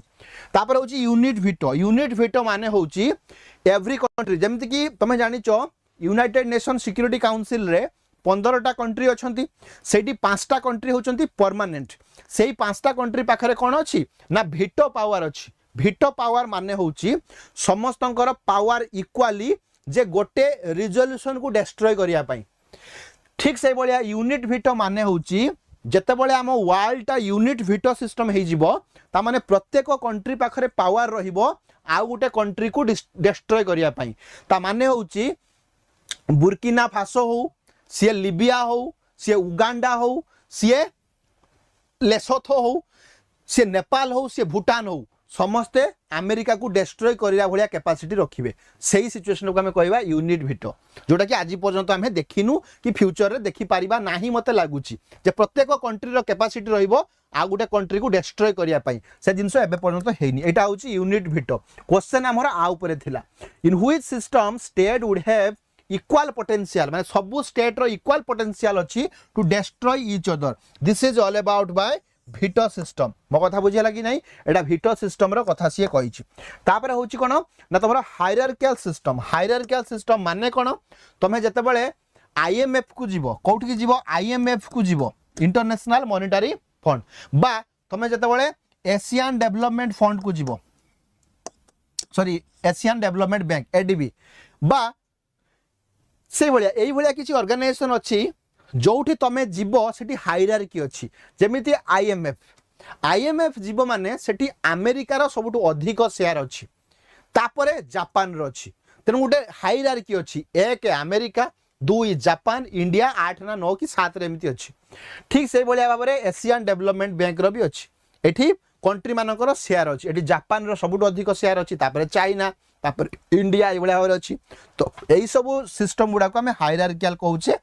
तापर होउची यूनिट विटो माने होउची एवरी कंट्री जेमति कि तमे जानिचो यूनाइटेड नेशन सिक्योरिटी काउंसिल रे 15टा कंट्री अछंती सेठी 5टा कंट्री होचंती परमानेंट सेही 5टा कंट्री पाखरे कोन अछि ना वीटो पावर अछि वीटो पावर माने होउची समस्तंकर पावर इक्वाली जे गोटे रिजोल्यूशन को डिस्ट्रॉय करिया पई ठीक से बलिया यूनिट वीटो माने होउची जेतेबेले हम वर्ल्ड टा यूनिट वीटो सिस्टम हे जिवो ता माने प्रत्येक कंट्री पाखरे पावर रहिबो आ गोटे कंट्री को डिस्ट्रॉय करिया पई ता माने होउची बुर्किना फासो हो सी लिबिया हो सी उगांडा हो सी लेसोथो हो सी नेपाल हो सी भूटान हो समस्ते अमेरिका को डिस्ट्रॉय करिया भलिया कैपेसिटी रखिबे सेही सिचुएशन को हमें कहबा यूनिट वीटो जोटा कि आज पर्यंत हमें देखिनु कि फ्यूचर रे देखि परिबा नाही मते लागुची जे प्रत्येक कंट्री रो कैपेसिटी रहिबो आ गुटे कंट्री को डिस्ट्रॉय करिया पई से जिंसो एबे पर्यंत हेनी एटा होची यूनिट वीटो क्वेश्चन हमर आ ऊपर थिला in which system state would have equal potential माने सबु स्टेट रो इक्वल पोटेंशियल अछि to destroy each other this is all about by veto system मो कथा बुझिया लगी नहीं एटा वीटो सिस्टम रो कथा सिए कहिछि तापर होछि कोन ना तमरो हायरार्किकल सिस्टम माने कोन तमे जते बेले आईएमएफ को जीवो कोठी की जीवो आईएमएफ को जीवो इंटरनेशनल मॉनेटरी फंड बा तमे जते बेले एशियन डेवलपमेंट फंड को जीवो sorry Asian development bank ADB बा से भलिया एई भलिया किछि ऑर्गेनाइजेशन अछि जोठी तमे जीवो सेठी हायरार्की अछि जेमिति आईएमएफ जीवो माने सेठी अमेरिका रो सबटु अधिक शेयर अछि तापरे जापान रो अछि तेनु गुटे हायरार्की अछि एक अमेरिका 2 जापान इंडिया 8 ना 9 कि 7 रे एमिति अछि ठीक से भलिया बाबरे एशियन डेवलपमेंट बैंक रो भी अछि एठी कंट्री मानकर शेयर अछि एठी जापान रो सबटु अधिक शेयर अछि तापरे चाइना तापरे इंडिया ए भलिया बाबरे अछि तो एई सब सिस्टम गुडा को हमें हायरार्किकल कहउछे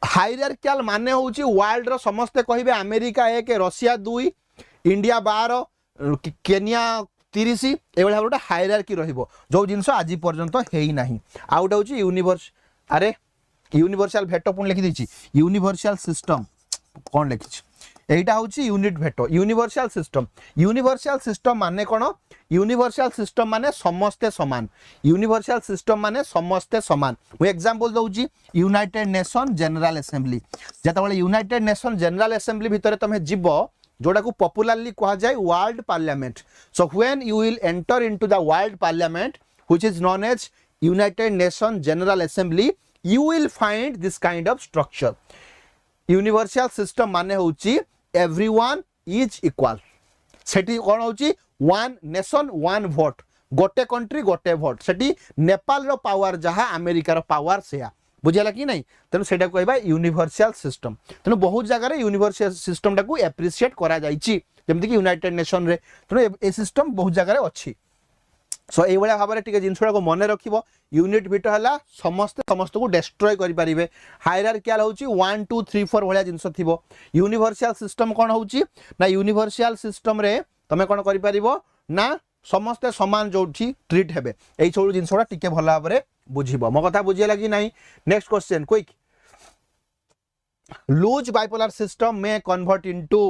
हायरार्किकल माने होची वर्ल्ड रो समस्त कहिबे अमेरिका 1 रशिया 2 इंडिया 12 केनिया 30 ए भलिया गोटे हायरार्की रहिबो जो जिंसो आजि पर्यंत हेई नाही आउट होची यूनिवर्सल भेटो पुन लिखि दिछि यूनिवर्सल सिस्टम कोन लिखिछि एटा होची यूनिट भेटो यूनिवर्सल सिस्टम माने कोन यूनिवर्सल सिस्टम माने समस्ते समान यूनिवर्सल सिस्टम माने समस्ते समान वो एग्जांपल दउची यूनाइटेड नेशन जनरल असेंबली जता बेले यूनाइटेड नेशन जनरल असेंबली भितरे तमे जिवो जोडा को पॉपुलरली कहा जाय world parliament so when you will enter into the world parliament which is known as United Nation General Assembly you will find this kind of structure universal system माने होची everyone is equal सेठी कोन होची one nation one vote गोटे country गोटे vote सेठी नेपाल रो power जहा अमेरिका रो पावर सेया बुझला कि नहीं तेनु सेटा कहबा यूनिवर्सल सिस्टम तेनु बहुत जगह रे यूनिवर्सल सिस्टम टाकू एप्रिशिएट करा जाईची जेमति कि यूनाइटेड नेशन रे तेनु ए सिस्टम बहुत जगह रे अछि सो ए बळा भाबरे टिके जिंसडा को मने रखिबो यूनिट बिट हला समस्त को डिस्ट्रॉय करि परिबे हायरार्किकल होची 1 2 3 4 भलिया जिंस थिबो यूनिवर्सल सिस्टम कोन होची ना यूनिवर्सल सिस्टम रे तमे कोन करि परिबो ना समस्त समान जोठी ट्रीट हेबे एई छोडू जिंसडा टिके भला भाबरे बुझिबो मो कथा बुझिया लागि नाही next question quick loose bipolar system में convert into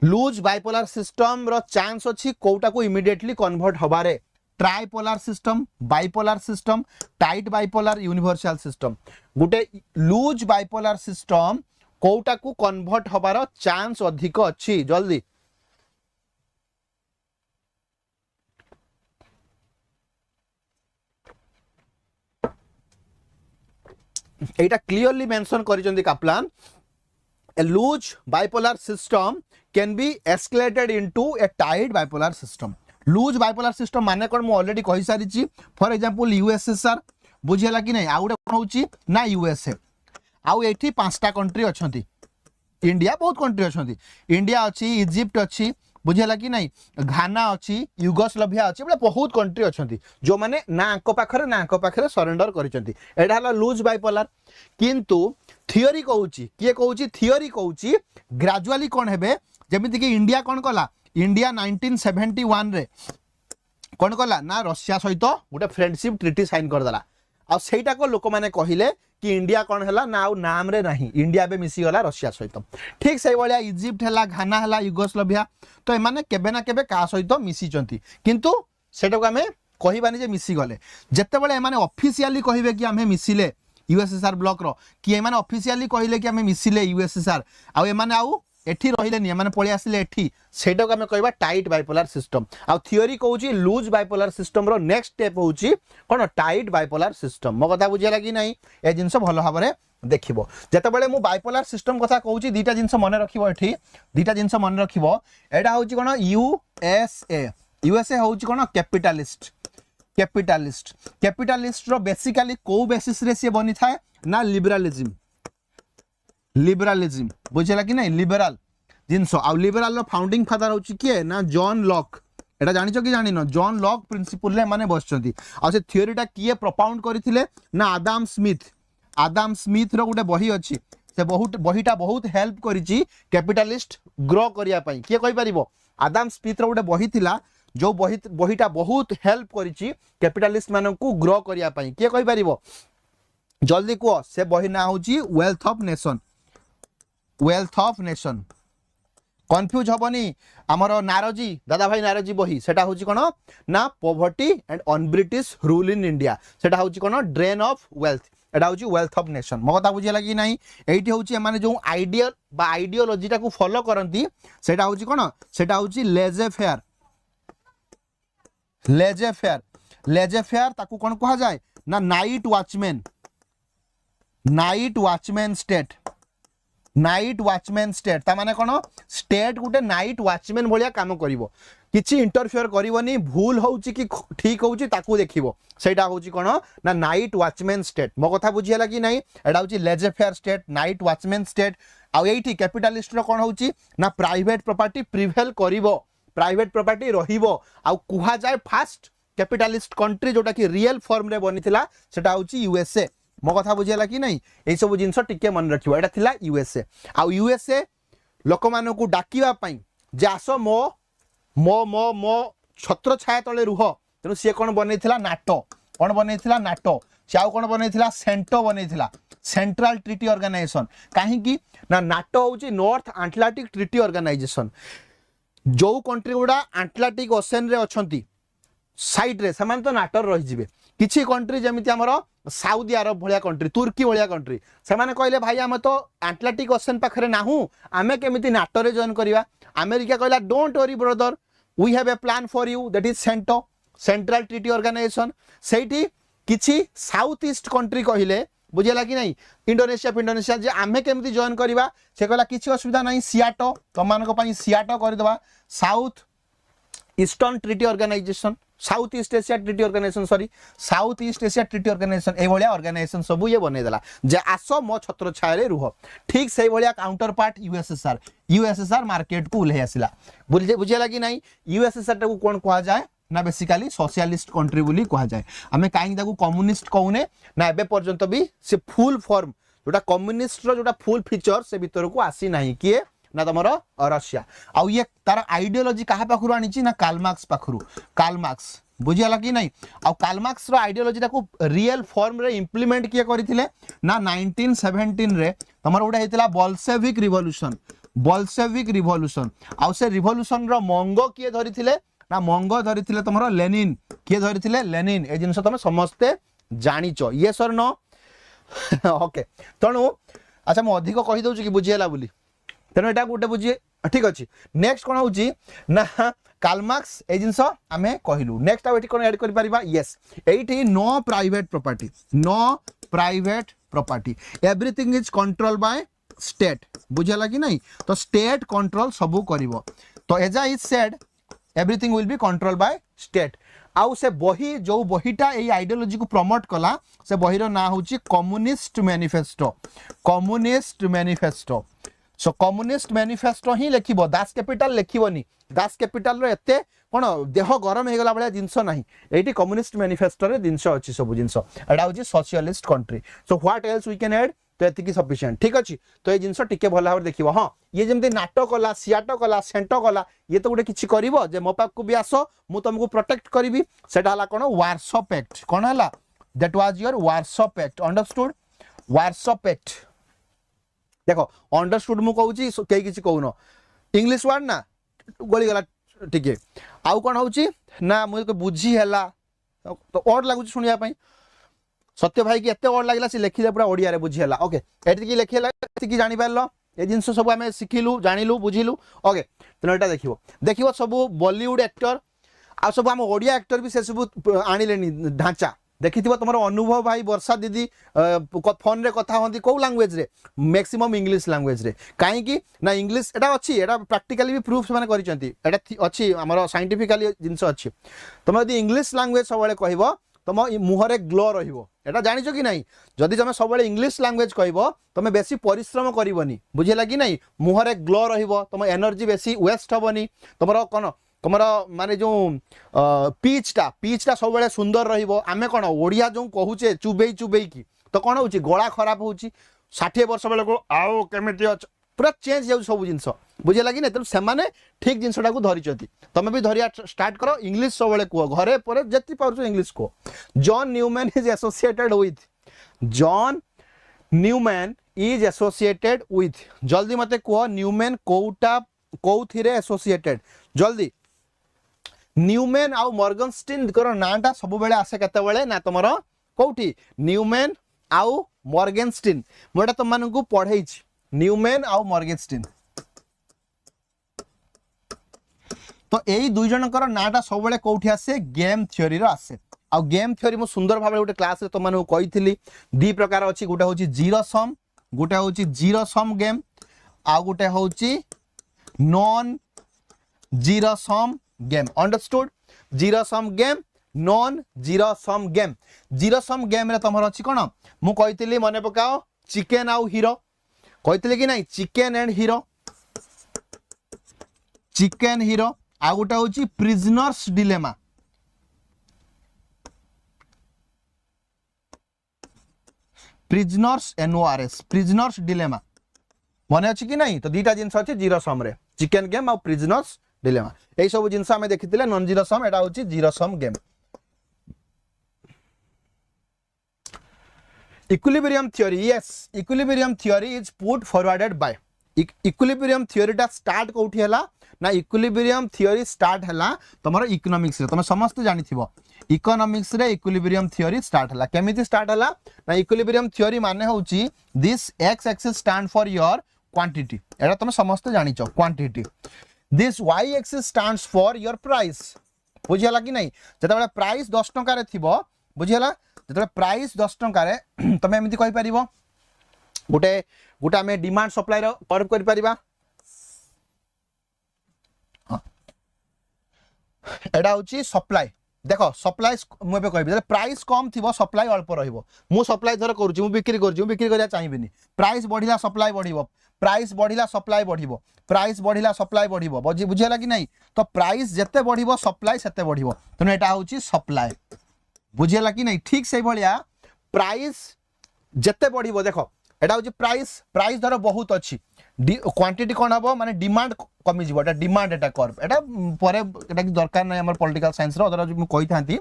loose bipolar system रो चांस अछि कोटा को इमीडिएटली कन्वर्ट हबारे tripolar system bipolar system tight bipolar universal system गुटे लूज बाइपोलर सिस्टम कोटा को कन्वर्ट हबार चांस अधिक अछि जल्दी एटा क्लियरली मेंशन करिसंदी Kaplan a loose bipolar system can be escalated into a tight bipolar system loose bipolar system माने कोन मु ऑलरेडी कहि सारी छी फॉर एग्जांपल यूएसएसआर बुझियला कि नै आउडे कोन होची ना यूएसए आउ एठी पांचटा कंट्री अछंती इंडिया बहुत कंट्री अछंती इंडिया अछि इजिप्ट अछि बुझियला कि नै घाना अछि युगोस्लाविया अछि बले बहुत कंट्री अछंती जो माने ना अंक पाखरे सरेंडर करिसंती एडा हला लूज बाइपोलर किंतु थियोरी कहूची किए कहूची थियोरी कहूची ग्रेजुअली कोन हेबे जेमिति कि इंडिया कोन कला इंडिया 1971 रे कोन कला ना रशिया सहित गोटे फ्रेंडशिप ट्रीटी साइन कर दला आ सेटा को लोक माने कहिले कि इंडिया कोन हला ना नाम रे नहीं इंडिया बे मिसी गला रशिया सहित ठीक से बलिया इजिप्ट हला घाना हला युगोस्लाविया तो ए माने केबे ना केबे का सहित मिसी चंती किंतु सेटा को हमें कहिबानी जे मिसी गले जत्ते बळे ए माने ऑफिशियली कहिबे कि हमें मिसिले यूएसएसआर ब्लॉक रो कि ए माने ऑफिशियली कहिले कि हमें मिसिले यूएसएसआर आ ए माने आउ एठी रहिले नि माने पळी आसिले एठी सेटा को हमें कहबा टाइट बाइपोलर सिस्टम आ थियोरी कहूची लूज बाइपोलर सिस्टम रो नेक्स्ट स्टेप होची कोन टाइट बाइपोलर सिस्टम मो कथा बुझिया कि नहीं ए जिंस भलो भाबरे देखिबो जते बेले मु बाइपोलर सिस्टम कथा कहूची दीटा जिंस मने रखिबो एठी दीटा जिंस मने रखिबो एडा होची कोन यूएसए होची कोन कैपिटलिस्ट रो बेसिकली को बेसिस रे से बनी थाए ना लिबरलिज्म बुझला कि नहीं लिबरल जिंसो आ लिबरल रो फाउंडिंग फादर होची के ना जॉन लॉक एटा जानिछ कि जानिनो जॉन लॉक प्रिंसिपल रे माने बसचंती आ से थ्योरीटा किए प्रोपाउंड करथिले ना आदाम स्मिथ रो गुटे बही अछि से बहुत बहीटा बहुत हेल्प करिछि कैपिटलिस्ट ग्रो करिया पई किए कहि परिबो आदाम स्मिथ रो गुटे बही थिला जो बहीटा बहुत हेल्प करिछि कैपिटलिस्ट मानन को ग्रो करिया पई किए कहि परिबो जल्दी को से बही ना होछि वेल्थ ऑफ नेशन कन्फ्यूज हबनी आमर नारजी दादा भाई नारजी बही सेटा होछि कोन ना poverty and on British rule in India सेटा होछि कोन ड्रेन ऑफ वेल्थ एटा होछि वेल्थ ऑफ नेशन मो कथा बुझिया लागि नाही एठी होछि माने जो आइडियल बा आइडियोलॉजी टा को फॉलो करंती सेटा होछि कोन सेटा होछि लेजे फेयर ताकू कोन कहा जाय ना नाइट वॉचमैन स्टेट ता माने कोन स्टेट गुटे नाइट वॉचमैन भलिया काम करिवो किछि इंटरफेयर करिवोनी भूल होउची कि ठीक होउची ताकू देखिवो सेटा होउची कोन ना नाइट वॉचमैन स्टेट मो कथा बुझिया लागि नाही एडा होउची laissez faire state night watchman state आ एठी कैपिटलिस्ट रो कोन होउची ना प्राइवेट प्रॉपर्टी प्रिवेल करिवो प्राइवेट प्रॉपर्टी रहिबो आ कुहा जाय फास्ट कैपिटलिस्ट कंट्री जोटा कि रियल फॉर्म रे बनिथिला सेटा होउची यूएसए मो कथा बुझिया कि नहीं ए सब जिंस टिके मन रखिबो एटा थिला यूएसए आ यूएसए लोक मानो को डाकिबा पई जे आसो मो मो मो मो छत्र छाया तळे रुह तेनु से कोन बनेथिला नाटो चाउ कोन बनेथिला सेंटो बनेथिला सेंट्रल ट्रीटी ऑर्गेनाइजेशन काहे कि ना नाटो होची नॉर्थ अटलांटिक ट्रीटी ऑर्गेनाइजेशन जो कंट्री गुडा अटलांटिक ओशन रे अछंती साइड रे समान तो नाटो रहि जिवे किछि कंट्री जेमिति हमर साउदी अरब भलिया कंट्री तुर्की भलिया कंट्री से माने कहले भाई हम तो अटलांटिक ओशन पाखरे नाहू आमे केमिति नाटो रे जॉइन करिवा अमेरिका कहला don't worry brother we have a plan for you that is central treaty organization सेठी किछि साउथ ईस्ट कंट्री कहिले बुझेला कि नहीं इंडोनेशिया जे आमे केमिति जॉइन करिवा से कहला किछि असुविधा नहीं सियाटो तमानको पई सियाटो कर देबा south eastern treaty organization south east Asia treaty organization ए भलिया ऑर्गेनाइजेशन सब ये बने देला जे आसो मो छत्र छाया रे रुह ठीक से भलिया काउंटर पार्ट यूएसएसआर मार्केट को उले आसिला बुझेला कि नहीं यूएसएसआर टा को कोन कहा जाय ना बेसिकली सोशलिस्ट कंट्री बोली कहा जाय हमें काहे ताको कम्युनिस्ट कहूने ना एबे पर्यंत भी से फुल फॉर्म जोटा कम्युनिस्ट रो जोटा फुल फीचर से भीतर को आसी नाही किए ना तमरो रशिया आउ ये तार आइडियोलॉजी कहा पाखरु आनिची ना कार्ल मार्क्स बुझियाला कि नहीं आउ कार्ल मार्क्स रो आइडियोलॉजी ता को रियल फॉर्म रे इंप्लीमेंट किए करिथिले ना 1917 रे तमरो उडा हेतिला बोल्शेविक रिवॉल्यूशन आउ से रिवॉल्यूशन रो मंगो किए धरिथिले ना मंगो धरिथिले तमरो लेनिन किए धरिथिले लेनिन ए जिंस तमे समस्ते जानिचो यस और नो ओके तणु अच्छा म अधिक कहि दउची कि बुझियाला बोली तेनो एटा गोटे बुझिए ठीक अछि नेक्स्ट कोन होउची ना कार्ल मार्क्स ए जिंस आमे कहिलु नेक्स्ट आ एटी कोन ऐड करि परिबा यस एटी no private property everything is control by state बुझला कि नहीं तो स्टेट कंट्रोल सबु करिवो तो as I said everything will be control by state आउ से बही जो बहीटा ए आइडियोलॉजी को प्रमोट कला से बही रो ना होची कम्युनिस्ट मैनिफेस्टो सो कम्युनिस्ट मैनिफेस्टो ही लिखिबो दास कैपिटल लिखिबोनी दास कैपिटल रो एते कोन देह गरम हे गला बळे जिंस नाही एटी कम्युनिस्ट मैनिफेस्टो रे जिंस अछि सब जिंस एडा होची socialist country so what else we can add तो एतिकी सफिशिएंट ठीक अछि तो ए जिंस टिके भला भाव देखिबो हां ये जेमते नाटो कला सियाटो कला सेंटो कला ये तो गुटे किछि करिवो जे मो पाक को भी आसो मु तुमको प्रोटेक्ट करबी सेटा हला कोन वार्सो पैक्ट कोन हला that was your Warsaw Pact understood Warsaw Pact देखो अंडरस्टूड मु कहूची कई किछि कहूनो इंग्लिश वर्ड ना गोली गला ठीक है आउ कोन होउची ना मु बुझी हैला तो और लागुची सुनिया पई सत्य भाई की एते और लागला से लिखि दे पूरा ओडिया रे बुझी हैला ओके एति की लिखिला एति जानि पारलो ए जिंस सब हमें सिखिलु जानिलु बुझिलु ओके तो एटा देखिवो सब बॉलीवुड एक्टर आ सब हम ओडिया एक्टर भी से सब आनिलेनी ढांचा देखिथिबो तमरो अनुभव भाई वर्षा दीदी फोन रे कथा होंती को लैंग्वेज रे मैक्सिमम इंग्लिश लैंग्वेज रे काहे कि ना इंग्लिश एटा अछि एटा प्रैक्टिकली भी प्रूफ माने करिसंती एटा अछि हमरो साइंटिफिकली जिंस अछि तम यदि इंग्लिश लैंग्वेज सबले कहबो तम मुहरे ग्लो रहिबो एटा जानिचो कि नाही जदि तमे सबले इंग्लिश लैंग्वेज कहबो तमे बेसी परिश्रम करिवोनी बुझिला कि नाही मुहरे ग्लो रहिबो तम एनर्जी बेसी वेस्ट होबोनी तमरो कोन तुम माने जो पिचटा सब बेले सुंदर रहिबो आमे कोन ओडिया जो कहूचे चुबेई चुबेई की तो कौन होची गला खराब होची 60 वर्ष बेले को आओ केमिति अछि पूरा चेंज जाउ सब जिंस बुझे लगी ना से माने ठीक जिनसटा को धरिचती तमे भी धरिया स्टार्ट करो इंग्लिश सब बेले को घरे पर जति पाउछ इंग्लिश को John Neumann is associated with John Neumann is associated with जल्दी मते को न्यूमैन कोउटा कोउथिरे एसोसिएटेड जल्दी न्यूमैन आउ मॉर्गनस्टीन कर नाटा सब बेले आसे केते बेले ना तमरो कोउठी न्यूमैन आउ मॉर्गनस्टीन मोटा तुम मानकु पढ़ाई न्यूमैन आउ मॉर्गनस्टीन तो यही दुई जनकर नाटा सब बेले कोउठी आसे गेम थ्योरी रो आसे आ गेम थ्योरी मो सुंदर भाबे गोटे क्लास रे तुम मानकु कहितली दी प्रकार अछि गोटे होची जीरो सम गोटे होची जीरो सम गेम आ गोटे होची non zero sum game understood zero sum game non zero sum game रे तमर अछि कोन मु कहितली मने पकाओ चिकन आउ हीरो कहितली कि नाही चिकन एंड हीरो आ गोटे होची prisoners dilemma prisoners NORS prisoners dilemma मने अछि कि नाही तो दीटा जिंस अछि जीरो सम रे चिकन गेम और प्रिजनर्स डिलेमा एई सब जिंस हमें देखिथिले नॉन जीरो सम एटा होची zero sum game equilibrium theory yes equilibrium theory is put forwarded by equilibrium theory टा स्टार्ट कोठी हला ना इक्विलिब्रियम थ्योरी स्टार्ट हला तमरो इकोनॉमिक्स रे तमे समस्त जानिथिबो इकोनॉमिक्स रे इक्विलिब्रियम थ्योरी स्टार्ट हला केमिति स्टार्ट हला ना इक्विलिब्रियम थ्योरी माने होची this X axis stand for your quantity एटा तमे समस्त जानिचो quantity this Y axis stands for your price बुझियला कि नहीं जतबेला प्राइस 10 टका रे थिबो बुझियला जतबेला प्राइस 10 टका रे तमे एमिति कहि परिबो गोटे गोटे हमें डिमांड सप्लाई रो कर्व करि परिबा एडा होची सप्लाई देखो सप्लाई मु एबे कहबी प्राइस कम थिबो सप्लाई अल्प रहिबो मु सप्लाई धर करूची मु बिक्री करिया चाहिबिनी प्राइस बढ़िला सप्लाई बढ़िबो प्राइस बढ़िला सप्लाई बढ़िबो प्राइस बढ़िला सप्लाई बढ़िबो बुझियला कि नहीं तो प्राइस जत्ते बढ़िबो सप्लाई सेते बढ़िबो तने एटा होची सप्लाई बुझियला कि नहीं ठीक से भलिया प्राइस जत्ते बढ़िबो देखो एटा होची प्राइस धर बहुत अछि क्वांटिटी कोन हबो माने डिमांड कमी जीवो एटा डिमांड एटा कर्व एटा परे एटा कि दरकार नै हमर पॉलिटिकल साइंस रो अदर मु कहि थांती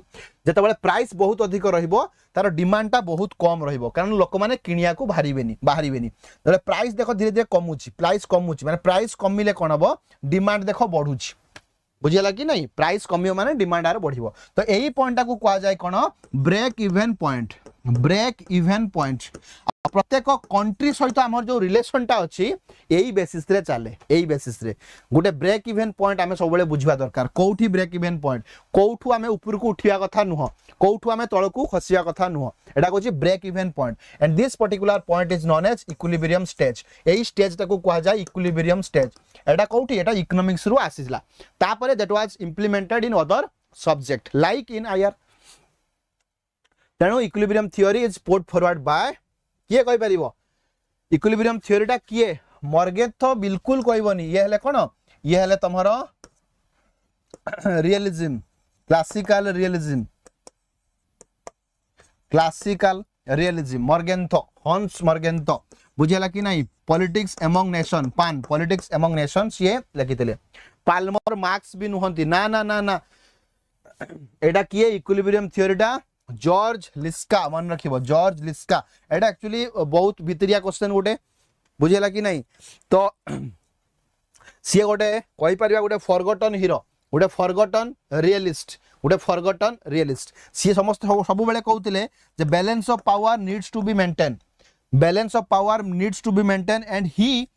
जते बेले प्राइस बहुत अधिक रहिबो तार डिमांड टा बहुत कम रहिबो कारण लोक माने किनिया को बाहरिबेनी तले प्राइस देखो धीरे धीरे कमुची प्राइस कमुची माने प्राइस कमिले कोन हबो डिमांड देखो बढ़ुची बुझियला कि नहीं प्राइस कमियो माने डिमांड आर बढ़िबो तो एही पॉइंट को कहा जाय कोन ब्रेक इवन पॉइंट प्रत्येक कंट्री सहित आमर जो रिलेशन टा अछि एही बेसिस रे चले एही बेसिस रे गोटे ब्रेक इवन पॉइंट आमे सब बेले बुझिबा दरकार कोठी ब्रेक इवन पॉइंट कोठू आमे ऊपर को उठिया कथा नुह कोठू आमे तळ को खसिया कथा नुह एटा कोछि break even point and this particular point is known as equilibrium stage एही स्टेज टा को कहा जाय इक्विलिब्रियम स्टेज एटा कोठी एटा इकोनॉमिक्स रु आसीला तापरे that was implemented in other subject like in आयर तेणु equilibrium theory is put forward by किए कहि परिबो इक्विलिब्रियम थ्योरी टा किए मॉर्गेज तो बिल्कुल कहबनी ये हेले कोन ये हेले तमरो रियलिज्म क्लासिकल रियलिज्म मॉर्गेन्थो हॉन्स मॉर्गेन्थो बुझेला कि नहीं पॉलिटिक्स एमंग नेशन पान पॉलिटिक्स एमंग नेशंस ये लिखितले पाल्मर मार्क्स भी नुहंती ना ना ना ना एटा किए इक्विलिब्रियम थ्योरी टा जॉर्ज लिस्का मन रखिबो जॉर्ज लिस्का एटा एक्चुअली बहुत भितरिया क्वेश्चन गोटे बुझेला कि नहीं तो सी गोटे कहि परिबा गोटे फॉरगॉटन हीरो गोटे फॉरगॉटन रियलिस्ट सी समस्त सब बेले कहउतिले जे balance of power needs to be maintain and he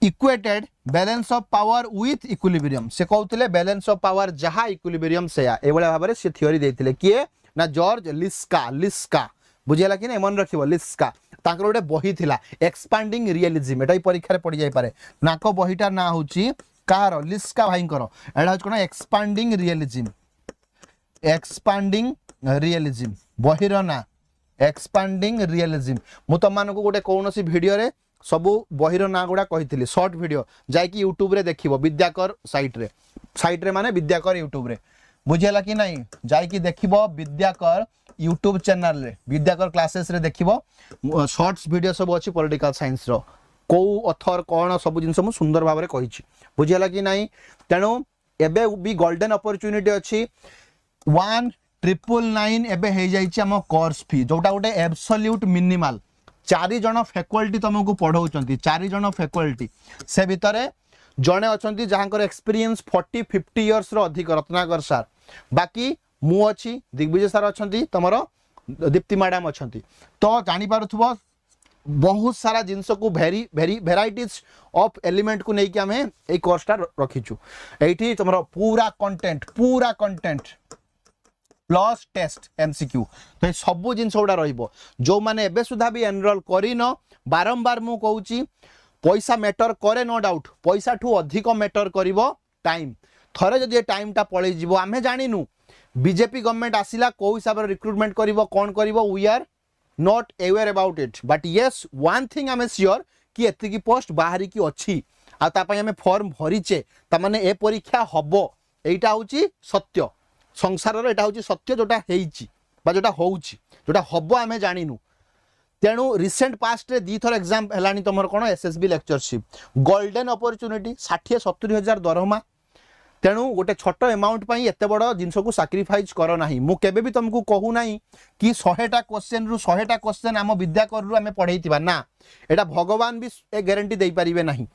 equated balance of power with equilibrium से कहउतिले बैलेंस ऑफ पावर जहा इक्विलिब्रियम सेया एबळे भाबरे से थ्योरी देथिले किए ना जॉर्ज लिस्का बुझेला कि नहीं मन रखिबो लिस्का ताकर गोटे बही थिला एक्सपांडिंग रियलिज्म एटा परीक्षा रे पड़ी जाय पारे नाको बहीटा ना होची कार लिस्का भाई करो एटा होच कोन एक्सपांडिंग रियलिज्म बहीर ना एक्सपांडिंग रियलिज्म मु तुम मानको गोटे कोनोसी वीडियो रे सबु बहिर ना गुड़ा कही शॉर्ट वीडियो जाकि यूट्यूब रे देखिबो विद्याकर साइट रे माने विद्याकर यूट्यूब रे बुझेला कि नहीं जाकि देखिबो विद्याकर यूट्यूब चैनल रे विद्याकर क्लासेस रे देखिबो शॉर्ट्स वीडियो सब अछि पॉलिटिकल साइंस रो को ऑथर कोन सब जिंस मु सुंदर भाव रे कहिछि बुझेला कि नहीं तेणु एबे भी गोल्डन अपॉर्चुनिटी अछि 1999 एबे हे जाइछि हम कोर्स फी जोटा गोटे एब्सोल्यूट मिनिमल 4 जण फैकल्टी तुमको पढ़ाउछंती 4 जण फैकल्टी से भितरे जणे अछंती जहांकर एक्सपीरियंस 40-50 इयर्स रो अधिक रत्नाकर सर बाकी मु अछि दिग्विजय सर अछंती तमरो दीप्ति मैडम अछंती तो जानि पारुथबो बहुत सारा जिनस को भेराइटीज ऑफ एलिमेंट को नहीं कि आम ए कोर्सटा रखीचु एठी तुमरो पूरा कंटेंट प्लस टेस्ट एमसीक्यू तो सब जिनस गुड़ा रहिबो जो माने एबे सुधा भी एनरोल करिन बारंबार मु कहूची पैसा मैटर करे नो डाउट पैसा ठू अधिक मैटर करिवो टाइम थरे जदि टाइम टा पळै जिवो आमे जानिनु बीजेपी गवर्नमेंट आसिला को हिसाब रे रिक्रूटमेंट करिवो कोन करिवो we are not aware about it but yes one thing I'm sure कि एति की पोस्ट बाहरी की अछि आ ता पय हमें फॉर्म भरिचे ता माने ए परीक्षा हबो एटा होची सत्य संसार रे एटा होची सत्य जोटा हेइची बा जोटा होउची जोटा हबो हमें जानिनु तेणु रिसेंट पास्ट रे दी थर एग्जाम हेलानी तमर कोन एसएसबी लेक्चरशिप गोल्डन अपॉर्चुनिटी 60-70 हजार दरहमा तेणु गोटे छोट अमाउंट पई एते बड़ जिंस को सैक्रिफाइस करो नाही मु केबे भी तुमको कहू नाही कि 100टा क्वेश्चन रु 100टा क्वेश्चन आम विद्याकर रु आमे पढैतिबा ना एटा भगवान भी ए गारंटी देई परिबे नाही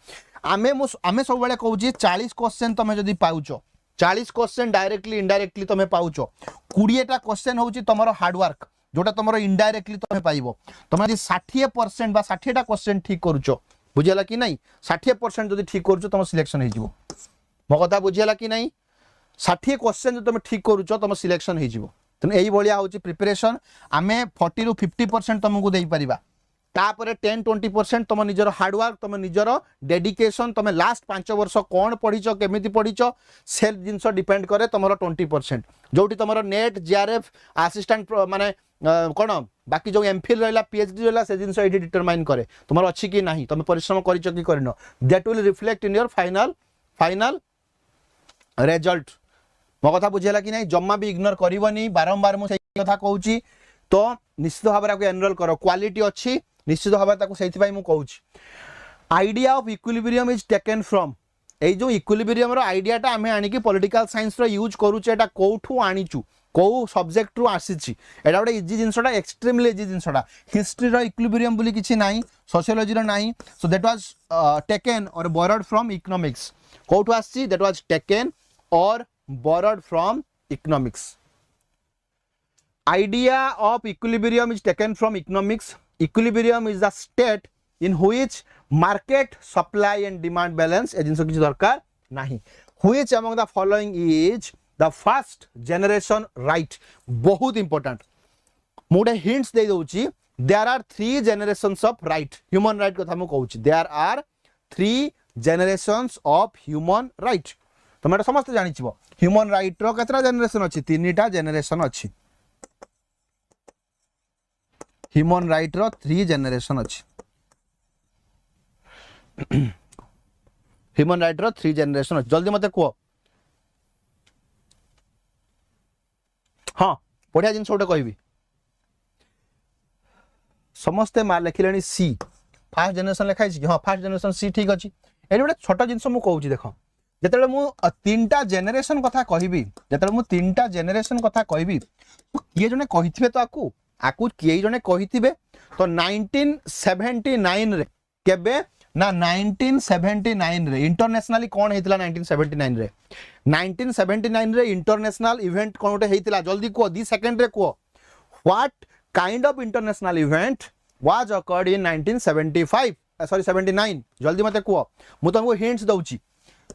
आमे सब बेले कहू छी 40 क्वेश्चन तमे जदी पाउचो 40 क्वेश्चन डायरेक्टली इनडायरेक्टली तमे पाउचो 20टा क्वेश्चन होउची तमरो हार्ड वर्क जोटा तमरो इनडायरेक्टली तमे पाइबो तमे जदी 60% बा 60टा क्वेश्चन ठीक करूचो बुझियला कि नहीं 60% जदी ठीक करूचो तम सिलेक्शन हे जिवो मो कथा बुझियला कि नहीं 60 क्वेश्चन जो तुम ठीक करूचो तुम सिलेक्शन हो जिवो तेन एई भलिया होची प्रिपरेशन आमे 40-50% तुमको देई परिबा तापरे 10-20% तुम निजर हार्ड वर्क तुम निजर डेडिकेशन तुम लास्ट 5 वर्ष कोन पढिचो केमिति पढिचो सेल्फ जिंस डिपेंड करे तुमरो 20% जोटी तुमरो नेट जेआरएफ असिस्टेंट माने कोन बाकी जो एमफिल रहला पीएचडी रहला से जिंस एडी डिटरमाइन करे तुमरो अछि कि नाही तुम परिश्रम करिचो कि करिनो that will reflect in your final result मो कथा बुझेला कि नहीं जम्मा भी इग्नोर करबनी बारंबार मु सही कथा कहूची तो निश्चित भाव रे एनरोल करो क्वालिटी अच्छी निश्चित भाव ताको सेति भाई मु कहूची idea of equilibrium is taken from ए जो इक्विलिब्रियम रो आइडियाटा आमे आनी कि पॉलिटिकल साइंस रो यूज करूचे एटा कोठू आनीचू को सब्जेक्ट रू आसीची एटा गोटे इजी जिंसटा एक्सट्रीमली इजी जिंसटा हिस्ट्री रो इक्विलिब्रियम बोली किछि नाही सोशियोलॉजी रो नाही सो दैट वाज टेकन और बोरोड फ्रॉम इकोनॉमिक्स कोठू आसी that was taken or borrowed from economics. Idea of equilibrium is taken from economics. Equilibrium is the state in which market supply and demand balance ए जिंस किछि दरकार नाही. Which among the following is the first generation right? बहुत important. मोडे hints दे दोची there are 3 generations of right. Human right कथा मु कहूची there are 3 generations of human right. तुम समस्त जानी ह्यूमन राइट रो केतरा जनरेशन अच्छी 3टा जनरेशन अच्छी ह्यूमन राइट रो 3 जनरेशन अच्छी ह्यूमन राइट रो 3 जनरेशन अच्छी जल्दी मते कहो हाँ बढ़िया जिन गोटे कहबी समस्ते मार लिखिले सी फर्स्ट जनरेशन लिखाई हाँ फर्स्ट जनरेशन सी ठीक अच्छी ये गोटे छोट जिन मुझे कहूँ देख जेतेबेले मु 3टा जेनेरेशन कथा कहबी जेतेबेले मु 3टा जेनेरेशन कथा कहबी तो किए जने कहिथिबे तो आकु किए जने कहिथिबे तो 1979 रे केबे ना 1979 रे इंटरनेशनली कोन हेतिला 1979 रे इंटरनेशनल इवेंट कोन उठे हेतिला जल्दी को 2 सेकंड रे को what kind of international event was occurred in 1975 sorry 79 जल्दी मते को मु तुमको हिंट्स दउची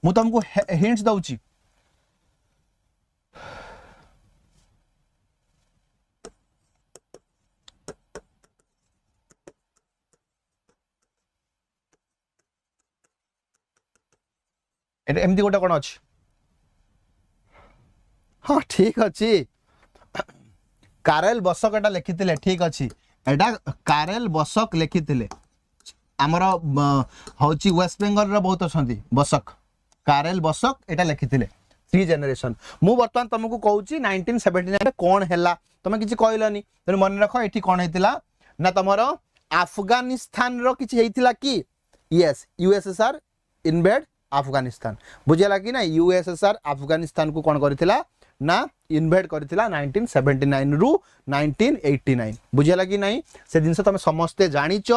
मु तुमको हिंट्स दउची एमती गोटे कौन अच्छी हाँ ठीक अच्छी कारेल बसक एटा लिखी ठीक अच्छी एटा कारेल बसक लिखी आमर हूँ वेस्ट बेंगल बहुत अच्छा बसक कारेल बसक एटा लिखिथिले थ्री जनरेशन मु बर्तमान तुमको कहूँ 1979 कौन है तुम किसी कहलनी तेणु मन रख ये कौन होता ना तुम अफगानिस्तान रो किछि हेइथिला कि यस यूएसएसआर इन्वेड अफगानिस्तान बुझेला कि ना यूएसएसआर अफगानिस्तान को कौन करथिला ना इन्वेड करथिला 1979 रु 1989 बुझेला कि नहीं से जिनस तुम समस्ते जानिच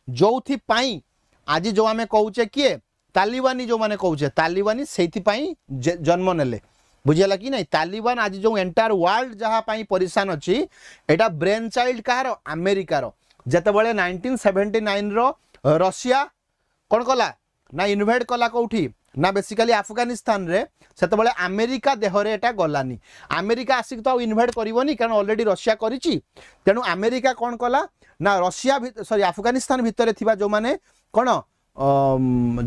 जोथि पाई आज जो आमे कहूचे किए तालिबानी जो माने कहूचे तालिबानी सेथि पाई जन्म नेले बुझेला कि नहीं तालिबान आज जो एंटायर वर्ल्ड जहाँ पाई परेशान अच्छी एटा ब्रेन चाइल्ड कहार अमेरिका रो जेतेबेले 1979 रो रशिया कौन कला ना इन्वेड कला कौठी ना बेसिकली अफगानिस्तान रे सेतेबेले अमेरिका देहरे एटा गलानी अमेरिका आसिक तो इन्वेड करिवनी कारण ऑलरेडी रशिया करिछि तेणु अमेरिका कौन कला ना रशिया सॉरी अफगानिस्तान भितर थिबा जो माने कौन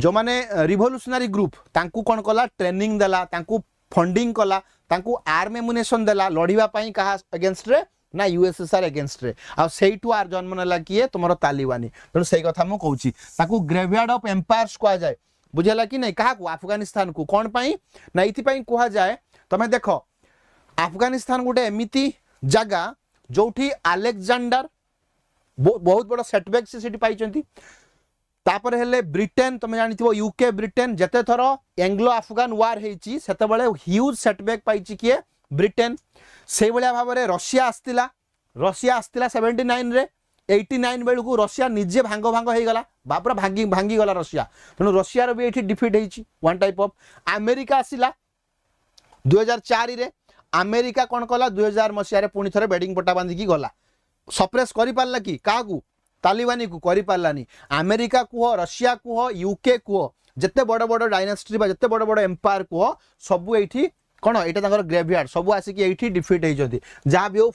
जो माने रिवोल्यूशनरी ग्रुप तांकू कौन कला ट्रेनिंग देला तांकू फंडिंग कला तांकू आर्म एमुनेशन देला लड़िबा पई कहा अगेंस्ट रे ना यूएसएसआर अगेंस्ट रे आ सेइटू आर जन्म नेला किए तुमरो तालिबानी तेणु सेई कथा मु कहूची ताकू ग्रेवयार्ड ऑफ एम्पायर्स कहा जाए बुझेला कि नहीं कहा अफगानिस्तान को कौन पाई ना इथि पाई कहा जाए तमे देखो अफगानिस्तान गोटे एमिति जगह जोठी अलेक्जेंडर बहुत बड़ा सेटबैक से पाई तापर हेले ब्रिटेन तुम जानिथिबो यूके ब्रिटेन जते थर एंग्लो अफगान वार हेची सेतेबेले ह्यूज सेटबैक पाइची किए ब्रिटेन से भलिया भाव में रशिया आस्तिला 79 रे 89 बेलू रशिया निजे भांग भांग हो गला बापर भांगी गला रशिया तेणु रशिया भी ये डिफिट होती वन टाइप ऑफ अमेरिका आसिला 2004 रे अमेरिका कौन कला 2000 मसीह पुणी थे बेडिंग पट्टा बांधिकी गला सप्रेस कर पार्ला कि क्या तालिबानी को करि पार्लानी अमेरिका कुह रशिया कुह यूके कुह जिते बड़ बड़ डायनेस्टी जिते बड़ बड़ एम्पायर कुह सबू ये कौन यहाँ ग्रेवयार्ड सब आसिक ये डिफिट होती जहाँ भी हो